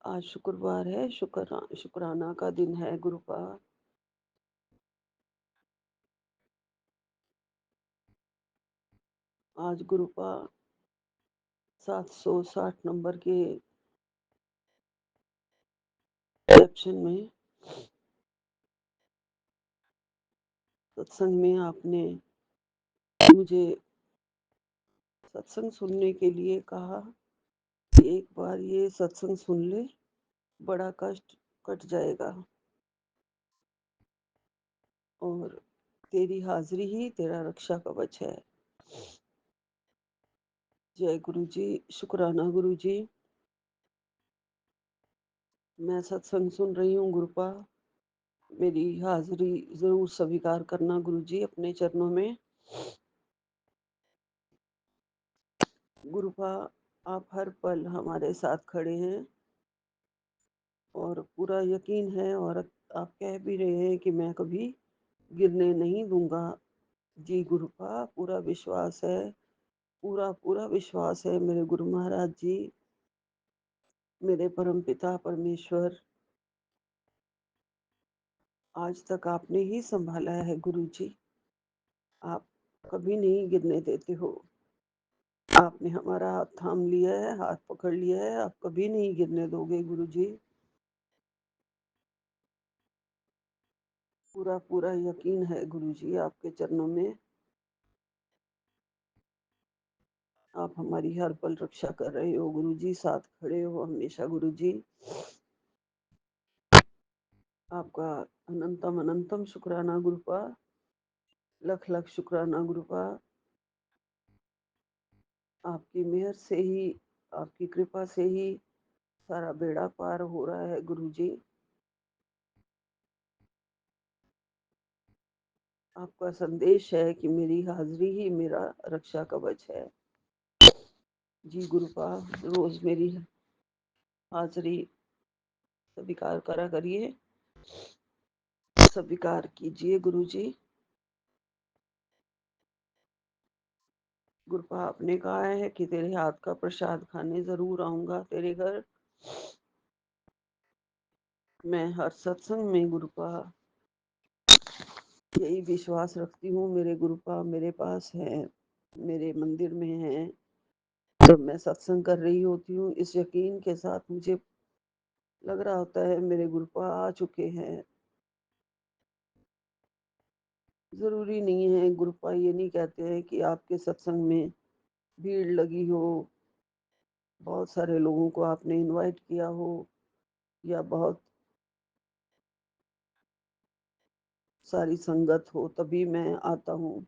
आज शुक्रवार है, शुक्राना का दिन है गुरुपा। आज गुरुपा 760 नंबर के कैप्शन में सत्संग में आपने मुझे सत्संग सुनने के लिए कहा कि एक बार ये सत्संग सुन ले, बड़ा कष्ट कट जाएगा और तेरी हाजिरी ही तेरा रक्षा कवच है। जय गुरु जी, शुक्राना गुरु जी। मैं सत्संग सुन रही हूँ गुरुपा, मेरी हाजिरी जरूर स्वीकार करना गुरु जी अपने चरणों में। गुरुपा, आप हर पल हमारे साथ खड़े हैं और पूरा यकीन है, और आप कह भी रहे हैं कि मैं कभी गिरने नहीं दूंगा। जी गुरुपा, पूरा विश्वास है, पूरा पूरा विश्वास है मेरे गुरु महाराज जी, मेरे परम पिता परमेश्वर। आज तक आपने ही संभाला है गुरु जी, आप कभी नहीं गिरने देते हो। आपने हमारा हाथ थाम लिया है, हाथ पकड़ लिया है, आप कभी नहीं गिरने दोगे गुरु जी। पूरा पूरा यकीन है गुरु जी आपके चरणों में। आप हमारी हर पल रक्षा कर रहे हो गुरु जी, साथ खड़े हो हमेशा गुरु जी। आपका अनंतम अनंतम शुक्राना गुरुपा, लख लख शुक्राना गुरुपा। आपकी मेहर से ही, आपकी कृपा से ही सारा बेड़ा पार हो रहा है गुरु जी। आपका संदेश है कि मेरी हाजिरी ही मेरा रक्षा कवच है। जी गुरुपा, रोज मेरी हाजिरी स्वीकार करा करिए, स्वीकार कीजिए गुरु जी। गुरुपा, आपने कहा है कि तेरे हाथ का प्रसाद खाने जरूर आऊंगा तेरे घर। मैं हर सत्संग में गुरुपा यही विश्वास रखती हूँ, मेरे गुरुपा मेरे पास है, मेरे मंदिर में है। जब मैं सत्संग कर रही होती हूँ, इस यकीन के साथ मुझे लग रहा होता है मेरे गुरुपा आ चुके हैं। जरूरी नहीं है गुरुपा, ये नहीं कहते हैं कि आपके सत्संग में भीड़ लगी हो, बहुत सारे लोगों को आपने इनवाइट किया हो, या बहुत सारी संगत हो तभी मैं आता हूँ।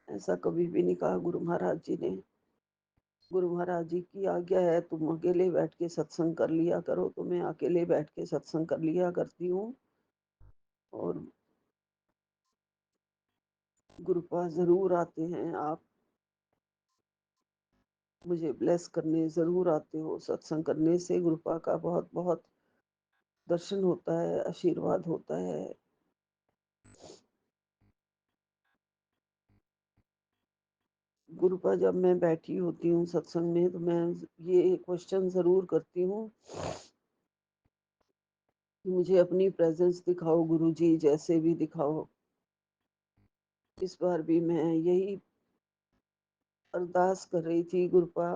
ऐसा कभी भी नहीं कहा गुरु महाराज जी ने। गुरु महाराज जी की आज्ञा है तुम अकेले बैठ के सत्संग कर लिया करो, तो मैं अकेले बैठ के सत्संग कर लिया करती हूँ। और गुरुपा जरूर आते हैं आप, मुझे ब्लेस करने जरूर आते हो। सत्संग करने से गुरुपा का बहुत बहुत दर्शन होता है, आशीर्वाद होता है। गुरुपा जब मैं बैठी होती हूँ सत्संग में तो मैं ये क्वेश्चन ज़रूर करती हूँ कि मुझे अपनी प्रेज़ेंस दिखाओ गुरुजी, जैसे भी दिखाओ। इस बार भी मैं यही अरदास कर रही थी, गुरुपा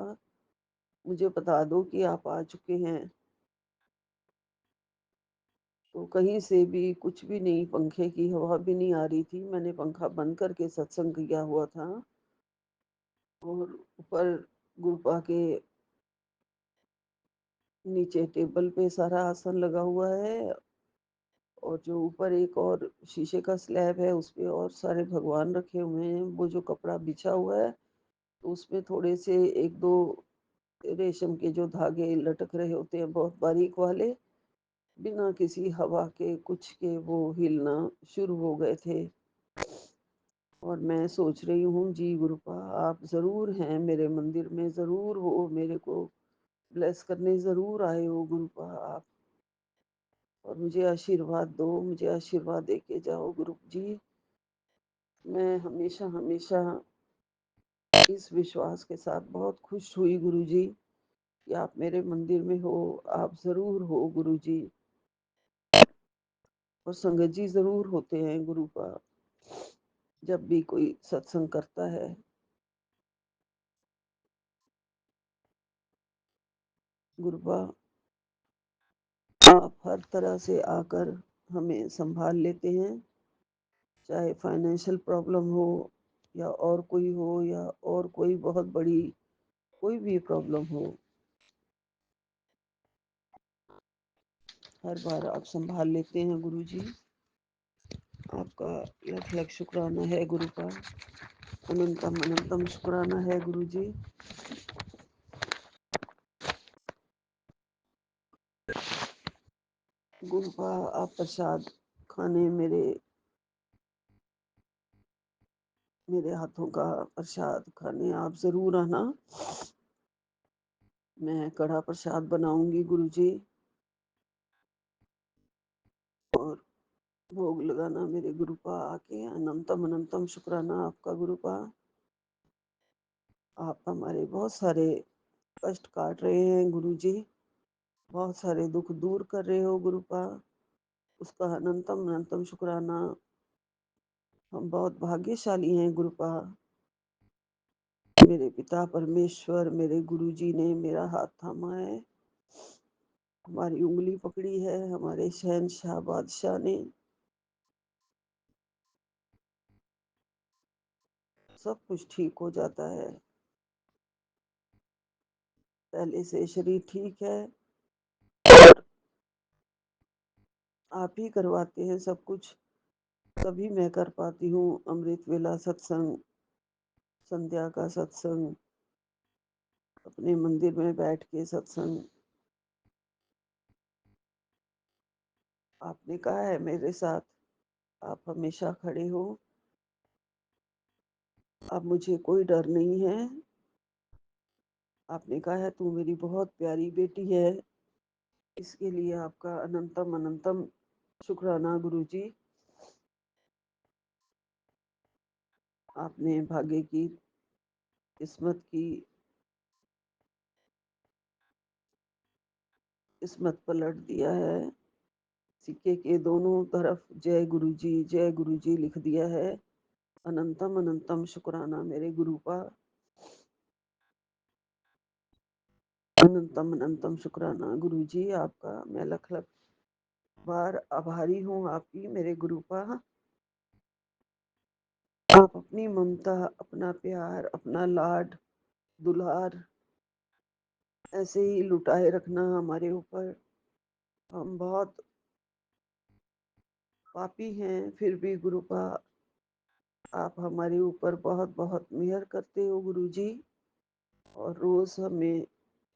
मुझे बता दो कि आप आ चुके हैं। तो कहीं से भी कुछ भी नहीं, पंखे की हवा भी नहीं आ रही थी। मैंने पंखा बंद करके सत्संग किया हुआ था और ऊपर गुरुपा के नीचे टेबल पे सारा आसन लगा हुआ है और जो ऊपर एक और शीशे का स्लैब है उस पे और सारे भगवान रखे हुए हैं। वो जो कपड़ा बिछा हुआ है तो उसमें थोड़े से 1-2 रेशम के जो धागे लटक रहे होते हैं बहुत बारीक वाले, बिना किसी हवा के कुछ के वो हिलना शुरू हो गए थे। और मैं सोच रही हूँ जी गुरुपा आप ज़रूर हैं मेरे मंदिर में, ज़रूर हो, मेरे को ब्लेस करने ज़रूर आए हो गुरुपा आप। और मुझे आशीर्वाद दो, मुझे आशीर्वाद दे के जाओ गुरु जी। मैं हमेशा-हमेशा इस विश्वास के साथ बहुत खुश हुई गुरुजी कि आप मेरे मंदिर में हो, आप ज़रूर हो गुरुजी। और संगत जी ज़रूर होते हैं गुरुपा, जब भी कोई सत्संग करता है। गुरुपा आप हर तरह से आकर हमें सँभाल लेते हैं, चाहे फाइनेंशियल प्रॉब्लम हो या और कोई हो या और कोई बहुत बड़ी कोई भी प्रॉब्लम हो, हर बार आप सँभाल लेते हैं गुरुजी। आपका लख-लख शुक्राना है गुरुपा, अनंतम अनंतम शुक्राना है गुरुजी। गुरुपा आप प्रसाद खाने मेरे हाथों का प्रसाद खाने आप ज़रूर आना। मैं कढ़ा प्रसाद बनाऊँगी गुरुजी और भोग लगाना मेरे गुरुपा आके। अनंतम अनंतम शुक्राना आपका गुरुपा। आप हमारे बहुत सारे कष्ट काट रहे हैं गुरुजी, बहुत सारे दुःख दूर कर रहे हो गुरुपा, उसका अनंतम अनंतम शुक्राना। हम बहुत भाग्यशाली हैं गुरुपा। मेरे पिता परमेश्वर, मेरे गुरुजी ने मेरा हाथ थामा है, हमारी उँगली पकड़ी है, हमारे शहंशाह बादशाह ने। सब कुछ ठीक हो जाता है। पहले से शरीर ठीक है और आप ही करवाते हैं सब कुछ, तभी मैं कर पाती हूँ अमृत वेला सत्संग, संध्या का सत्संग, अपने मंदिर में बैठ के सत्संग। आपने कहा है मेरे साथ, आप हमेशा खड़े हो, अब मुझे कोई डर नहीं है। आपने कहा है तू मेरी बहुत प्यारी बेटी है, इसके लिए आपका अनंतम अनंतम शुक्राना गुरुजी। आपने भाग्य की, किस्मत की, किस्मत पलट दिया है। सिक्के के दोनों तरफ जय गुरुजी लिख दिया है। अनंतम अनंतम शुक्राना मेरे गुरुपा, अनंतम अनंतम शुक्राना गुरुजी आपका। मैं लख लख बार आभारी हूँ आपकी मेरे गुरुपा। आप अपनी ममता, अपना प्यार, अपना लाड दुलार ऐसे ही लुटाए रखना हमारे ऊपर। हम बहुत पापी हैं, फिर भी गुरुपा आप हमारे ऊपर बहुत बहुत मेहर करते हो गुरुजी और रोज़ हमें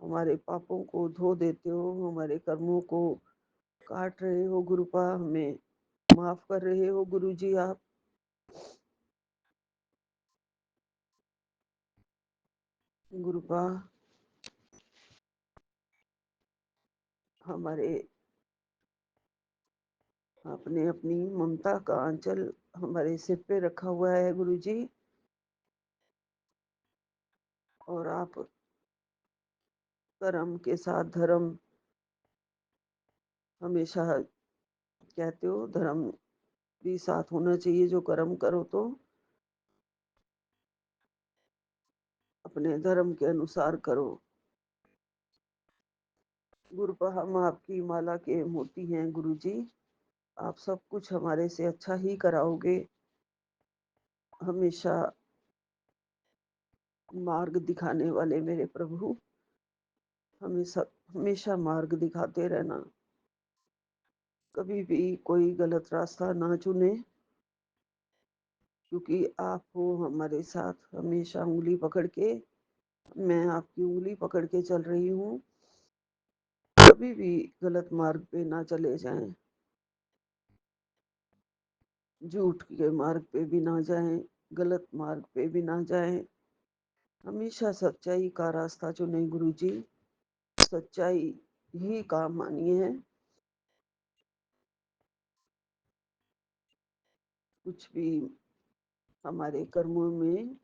हमारे पापों को धो देते हो, हमारे कर्मों को काट रहे हो गुरुपा, हमें माफ़ कर रहे हो गुरुजी आप। गुरुपा हमारे आपने अपनी ममता का आंचल हमारे सिर पे रखा हुआ है गुरुजी। और आप कर्म के साथ धर्म हमेशा कहते हो, धर्म भी साथ होना चाहिए। जो कर्म करो तो अपने धर्म के अनुसार करो। गुरुपा, हम आपकी माला के मोती हैं गुरुजी। आप सब कुछ हमारे से अच्छा ही कराओगे। हमेशा मार्ग दिखाने वाले मेरे प्रभु, हमेशा हमेशा मार्ग दिखाते रहना। कभी भी कोई गलत रास्ता ना चुने, क्योंकि आप हो हमारे साथ हमेशा उंगली पकड़ के। मैं आपकी उंगली पकड़ के चल रही हूँ। कभी भी गलत मार्ग पे ना चले जाएं, झूठ के मार्ग पे भी ना जाएं, गलत मार्ग पे भी ना जाएं। हमेशा सच्चाई का रास्ता चुने गुरुजी। सच्चाई ही काम आनी है। कुछ भी हमारे कर्मों में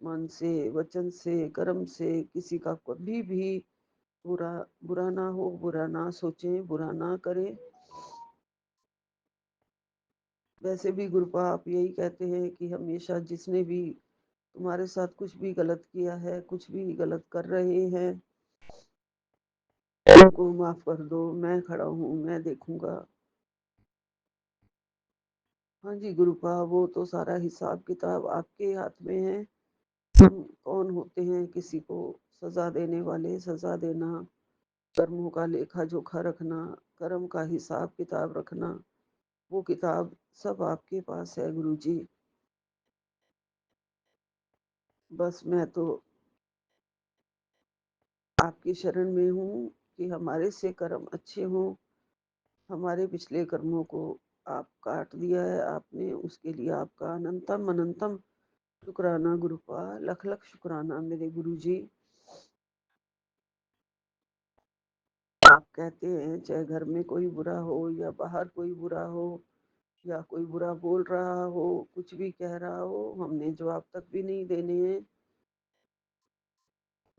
मन से, वचन से, कर्म से किसी का कभी भी बुरा बुरा ना हो, बुरा ना सोचें, बुरा ना करें। वैसे भी गुरुपा आप यही कहते हैं कि हमेशा जिसने भी तुम्हारे साथ कुछ भी गलत किया है, कुछ भी गलत कर रहे हैं, उनको माफ कर दो। मैं खड़ा हूँ, मैं देखूंगा। हाँ जी गुरुपा, वो तो सारा हिसाब किताब आपके हाथ में है। हम कौन होते हैं किसी को सजा देने वाले? सजा देना, कर्मों का लेखा जोखा रखना, कर्म का हिसाब किताब रखना, वो किताब सब आपके पास है गुरुजी। बस मैं तो आपकी शरण में हूँ कि हमारे से कर्म अच्छे हों। हमारे पिछले कर्मों को आप काट दिया है आपने, उसके लिए आपका अनंतम अनंतम शुक्राना गुरुपा। लख लख शुक्राना मेरे गुरुजी। आप कहते हैं चाहे घर में कोई बुरा हो या बाहर कोई बुरा हो या कोई बुरा बोल रहा हो, कुछ भी कह रहा हो, हमने जवाब तक भी नहीं देने हैं।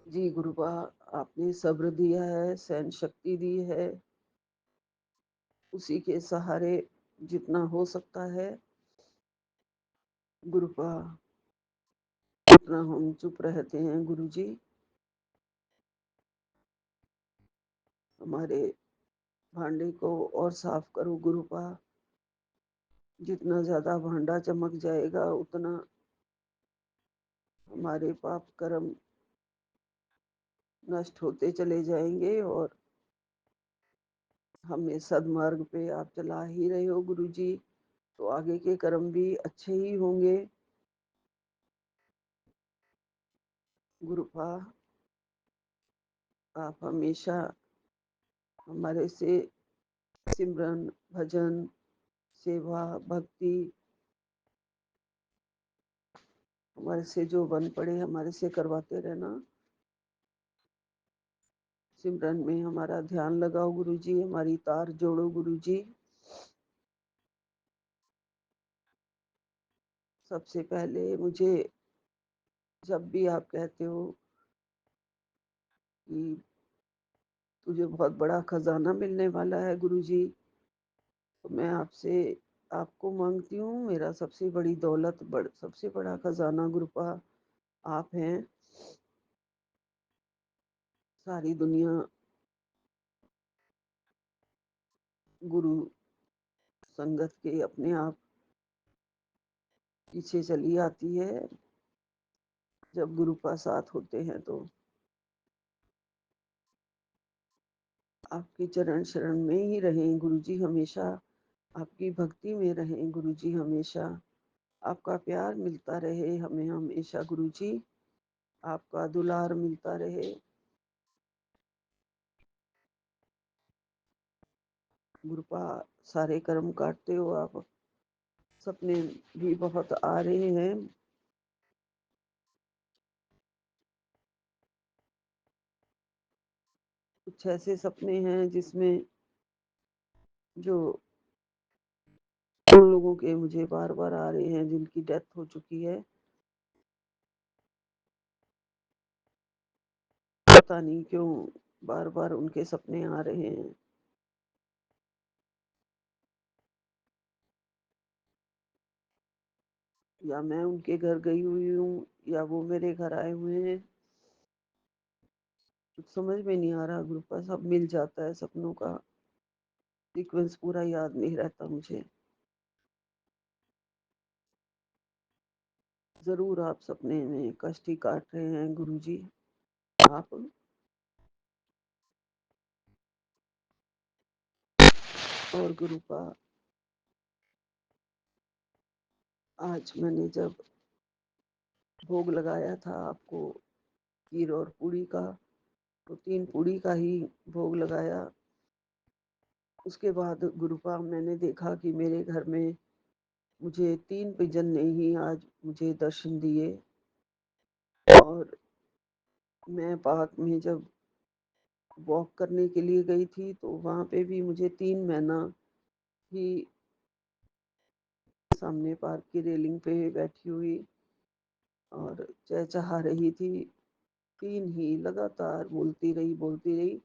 जी गुरुपा, आपने सब्र दिया है, सहन शक्ति दी है। उसी के सहारे जितना हो सकता है गुरुपा, उतना हम चुप रहते हैं गुरुजी। हमारे भांडे को और साफ करो गुरुपा। जितना ज्यादा भांडा चमक जाएगा, उतना हमारे पाप कर्म नष्ट होते चले जाएंगे और हमें सदमार्ग पे आप चला ही रहे हो गुरुजी। तो आगे के कर्म भी अच्छे ही होंगे गुरुपा। आप हमेशा हमारे से सिमरन, भजन, सेवा, भक्ति हमारे से जो बन पड़े हमारे से करवाते रहना। सिमरन में हमारा ध्यान लगाओ गुरुजी, हमारी तार जोड़ो गुरुजी। सबसे पहले मुझे जब भी आप कहते हो कि तुझे बहुत बड़ा खजाना मिलने वाला है गुरुजी, तो मैं आपसे आपको मांगती हूँ, मेरा सबसे बड़ी दौलत, सबसे बड़ा खजाना गुरुपा आप हैं। सारी दुनिया गुरु संगत के अपने आप पीछे चली आती है जब गुरुपा साथ होते हैं। तो आपके चरण शरण में ही रहें गुरुजी हमेशा। आपकी भक्ति में रहें गुरुजी हमेशा। आपका प्यार मिलता रहे हमें हमेशा गुरुजी। आपका दुलार मिलता रहे गुरुपा। सारे कर्म काटते हो आप। सपने भी बहुत आ रहे हैं। कुछ ऐसे सपने हैं जिसमें जो उन लोगों के मुझे बार बार आ रहे हैं जिनकी डेथ हो चुकी है। पता नहीं क्यों बार बार उनके सपने आ रहे हैं। या मैं उनके घर गई हुई हूँ या वो मेरे घर आए हुए हैं, कुछ समझ में नहीं आ रहा गुरुपा। सब मिल जाता है, सपनों का सीक्वेंस पूरा याद नहीं रहता मुझे। जरूर आप सपने में कष्ट ही काट रहे हैं गुरुजी। आप और गुरुपा, आज मैंने जब भोग लगाया था आपको खीर और पूड़ी का, तो 3 पूड़ी का ही भोग लगाया। उसके बाद गुरुपा मैंने देखा कि मेरे घर में मुझे 3 पिजन ने ही आज मुझे दर्शन दिए। और मैं पार्क में जब वॉक करने के लिए गई थी तो वहां पे भी मुझे 3 मैना ही सामने पार्क की रेलिंग पे बैठी हुई और चहचहा रही थी। 3 ही लगातार बोलती रही।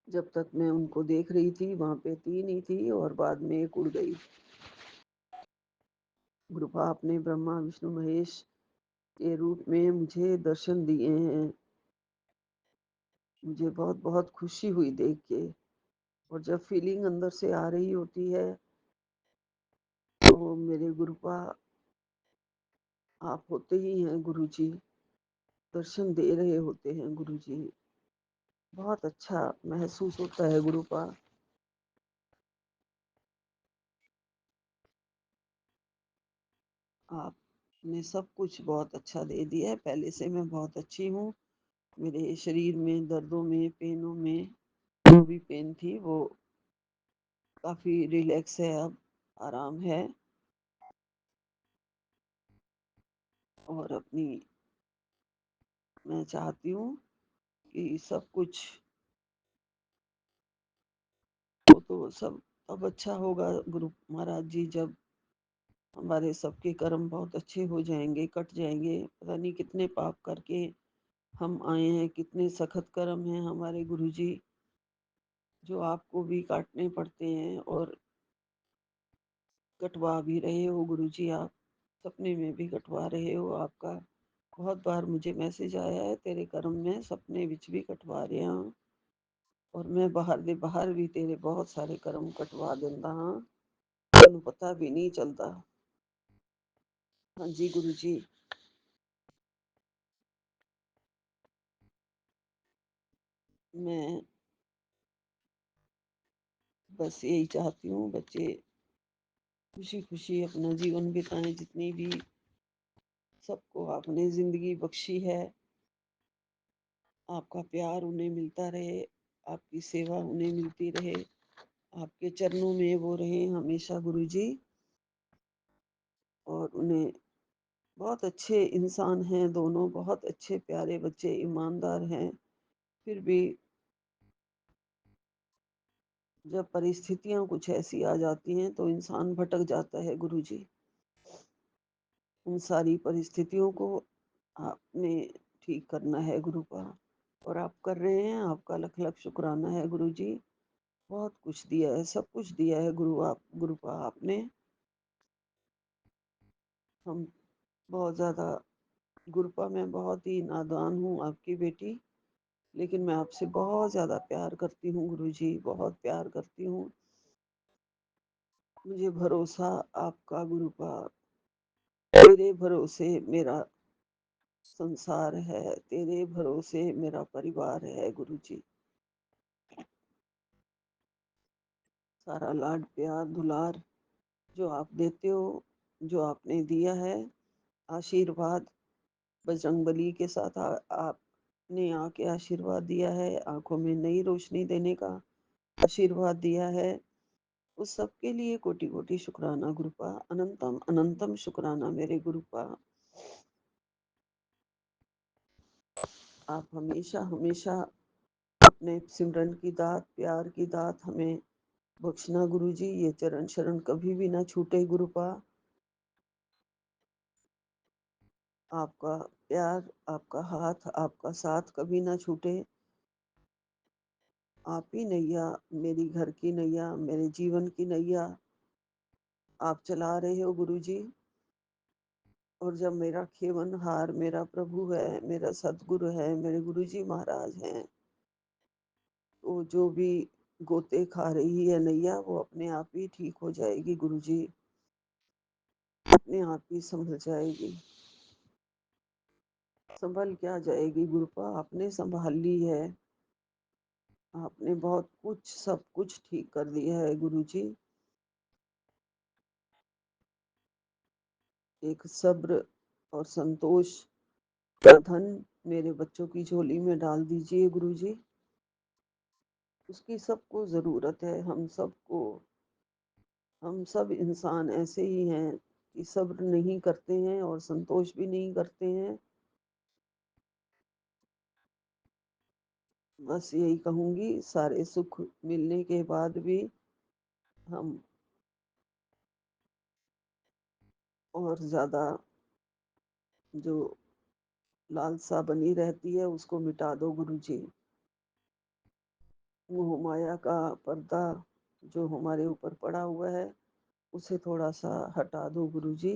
जब तक मैं उनको देख रही थी वहां पे 3 ही थी और बाद में एक उड़ गई। गुरुपा आपने ब्रह्मा विष्णु महेश के रूप में मुझे दर्शन दिए हैं। मुझे बहुत बहुत खुशी हुई देख के। और जब फीलिंग अंदर से आ रही होती है तो मेरे गुरुपा आप होते ही हैं गुरुजी, दर्शन दे रहे होते हैं गुरुजी। बहुत अच्छा महसूस होता है गुरुपा। आपने सब कुछ बहुत अच्छा दे दिया है। पहले से मैं बहुत अच्छी हूँ। मेरे शरीर में दर्दों में पेनों में जो भी पेन थी वो काफी रिलैक्स है, अब आराम है। और अपनी मैं चाहती हूँ कि सब कुछ तो सब अब अच्छा होगा गुरु महाराज जी। जब हमारे सबके कर्म बहुत अच्छे हो जाएंगे, कट जाएंगे। पता नहीं कितने पाप करके हम आए हैं, कितने सखत कर्म हैं हमारे गुरुजी, जो आपको भी काटने पड़ते हैं और कटवा भी रहे हो गुरुजी। आप सपने में भी कटवा रहे हो। आपका बहुत बार मुझे मैसेज आया है, तेरे कर्म में सपने विच भी कटवा रहे हैं और मैं बाहर दे बाहर भी तेरे बहुत सारे कर्म कटवा देंदा हाँ, तेनू पता भी नहीं चलता। हाँ जी गुरुजी। मैं बस यही चाहती हूँ बच्चे खुशी खुशी अपना जीवन बिताएं। जितनी भी सबको आपने जिंदगी बख्शी है, आपका प्यार उन्हें मिलता रहे, आपकी सेवा उन्हें मिलती रहे, आपके चरणों में वो रहे हमेशा गुरुजी। और उन्हें बहुत अच्छे इंसान हैं दोनों, बहुत अच्छे प्यारे बच्चे, ईमानदार हैं। फिर भी जब परिस्थितियां कुछ ऐसी आ जाती हैं तो इंसान भटक जाता है गुरुजी। उन सारी परिस्थितियों को आपने ठीक करना है गुरुपा, और आप कर रहे हैं। आपका लख लख शुक्राना है गुरुजी। बहुत कुछ दिया है, सब कुछ दिया है गुरुपा आपने। हम बहुत ज्यादा गुरुपा, मैं बहुत ही नादान हूँ आपकी बेटी, लेकिन मैं आपसे बहुत ज्यादा प्यार करती हूँ गुरुजी, बहुत प्यार करती हूँ। मुझे भरोसा आपका गुरुपा, तेरे भरोसे मेरा संसार है, तेरे भरोसे मेरा परिवार है गुरुजी। सारा लाड प्यार दुलार जो आप देते हो, जो आपने दिया है, आशीर्वाद बजरंगबली के साथ आपने आके आशीर्वाद दिया है, आंखों में नई रोशनी देने का आशीर्वाद दिया है। उस सब के लिए कोटि कोटि शुक्राना गुरुपा, अनंतम अनंतम शुक्राना मेरे गुरुपा। आप हमेशा हमेशा अपने सिमरन की दात, प्यार की दात हमें बख्शना गुरुजी। ये चरण शरण कभी भी ना छूटे गुरुपा। आपका प्यार, आपका हाथ, आपका साथ कभी ना छूटे। आप ही नैया, मेरी घर की नैया, मेरे जीवन की नैया आप चला रहे हो गुरुजी। और जब मेरा खेवनहार मेरा प्रभु है, मेरा सतगुरु है, मेरे गुरुजी महाराज हैं, तो जो भी गोते खा रही है नैया वो अपने आप ही ठीक हो जाएगी गुरुजी, अपने आप ही संभल जाएगी। संभल क्या जाएगी गुरुपा, आपने संभाल ली है। आपने बहुत कुछ, सब कुछ ठीक कर दिया है गुरुजी। एक सब्र और संतोष का धन मेरे बच्चों की झोली में डाल दीजिए गुरुजी। उसकी सबको जरूरत है, हम सबको। हम सब इंसान ऐसे ही हैं कि सब्र नहीं करते हैं और संतोष भी नहीं करते हैं। बस यही कहूंगी, सारे सुख मिलने के बाद भी हम और ज्यादा जो लालसा बनी रहती है उसको मिटा दो गुरुजी। मोह माया का पर्दा जो हमारे ऊपर पड़ा हुआ है उसे थोड़ा सा हटा दो गुरुजी।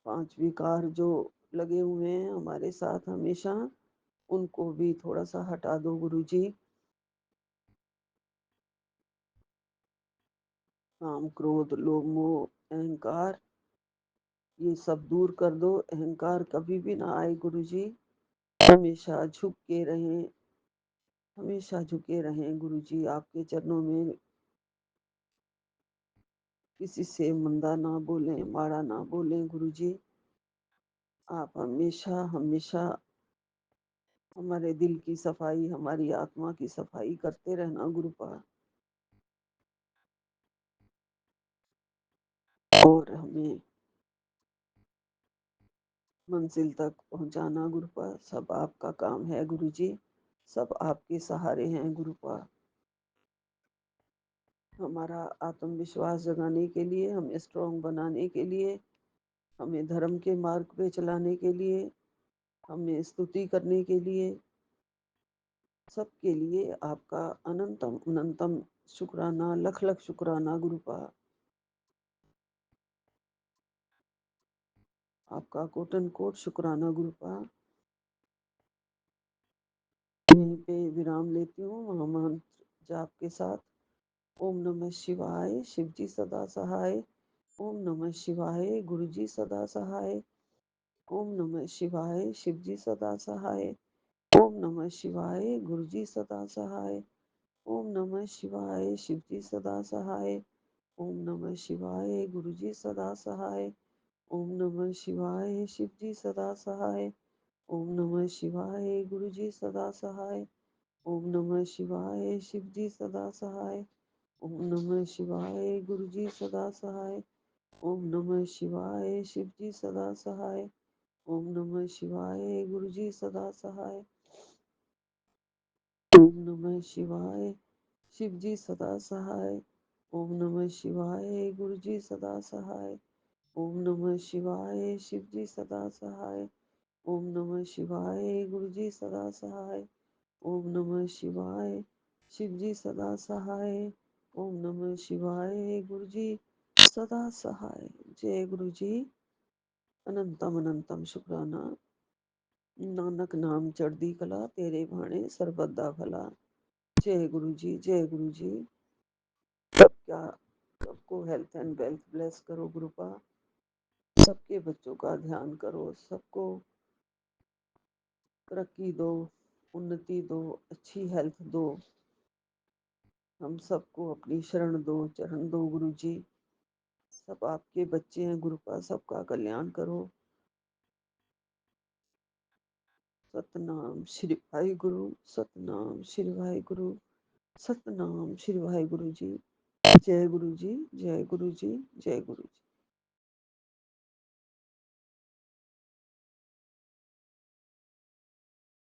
पांच विकार जो लगे हुए हैं हमारे साथ हमेशा, उनको भी थोड़ा सा हटा दो गुरुजी। काम, क्रोध, लोभ, मोह, अहंकार ये सब दूर कर दो। अहंकार कभी भी ना आए गुरुजी। हमेशा झुक के रहें, हमेशा झुके रहें गुरुजी आपके चरणों में। किसी से मंदा ना बोलें, माड़ा ना बोलें गुरुजी। आप हमेशा हमेशा हमारे दिल की सफाई, हमारी आत्मा की सफाई करते रहना गुरुपा। और हमें मंजिल तक पहुंचाना गुरुपा। सब आपका काम है गुरुजी, सब आपके सहारे हैं गुरुपा। हमारा आत्मविश्वास जगाने के लिए, हमें स्ट्रांग बनाने के लिए, हमें धर्म के मार्ग पे चलाने के लिए, हमें स्तुति करने के लिए, सबके लिए आपका अनंतम अनंतम शुक्राना, लख लख शुक्राना गुरुपा। आपका कोटन कोट शुक्राना गुरुपा। यहीं पे विराम लेती हूँ महामंत्र जाप के साथ। ओम नमः शिवाय, शिवजी सदा सहाय। ओम नमः शिवाय, गुरुजी सदा सहाय। ओम नमः शिवाय, शिवजी सदा सहाय। ओम नमः शिवाय, गुरुजी सदा सहाय। ओम नमः शिवाय, शिवजी सदा सहाय। ओम नमः शिवाय, गुरुजी सदा सहाय। ओम नमः शिवाय, शिवजी सदा सहाय। ओम नमः शिवाय, गुरुजी सदा सहाय। ओम नमः शिवाय, शिवजी सदा सहाय। ओम नमः शिवाय, गुरुजी सदा सहाय। ओम नमः शिवाय, शिवजी सदा सहाय। ओम नमः शिवाय, गुरुजी सदा सहाय। ओम नमः शिवाय, शिवजी सदा सहाय। ओम नमः शिवाय, गुरुजी सदा सहाय। ओम नमः शिवाय, शिवजी सदा सहाय। ओम नमः शिवाय, गुरुजी सदा सहाय। ओम नमः शिवाय, शिवजी सदा सहाय। ओम नमः शिवाय, गुरुजी सदा सहाय। जय गुरुजी। अनंतम अनंतम शुक्राना। नानक नाम चढ़दी कला, तेरे भाणे सर्वदा भला। जय गुरुजी, जय गुरुजी। सबका, सबको हेल्थ एंड वेल्थ ब्लेस करो गुरुपा। सबके बच्चों का ध्यान करो, सबको तरक्की दो, उन्नति दो, अच्छी हेल्थ दो। हम सबको अपनी शरण दो, चरण दो गुरुजी। सब आपके बच्चे हैं गुरुपा, सबका कल्याण करो। सतनाम श्री भाई गुरु, सतनाम श्री भाई गुरु, सतनाम श्री भाई गुरु जी। जय गुरु जी, जय गुरु जी, जय गुरु जी।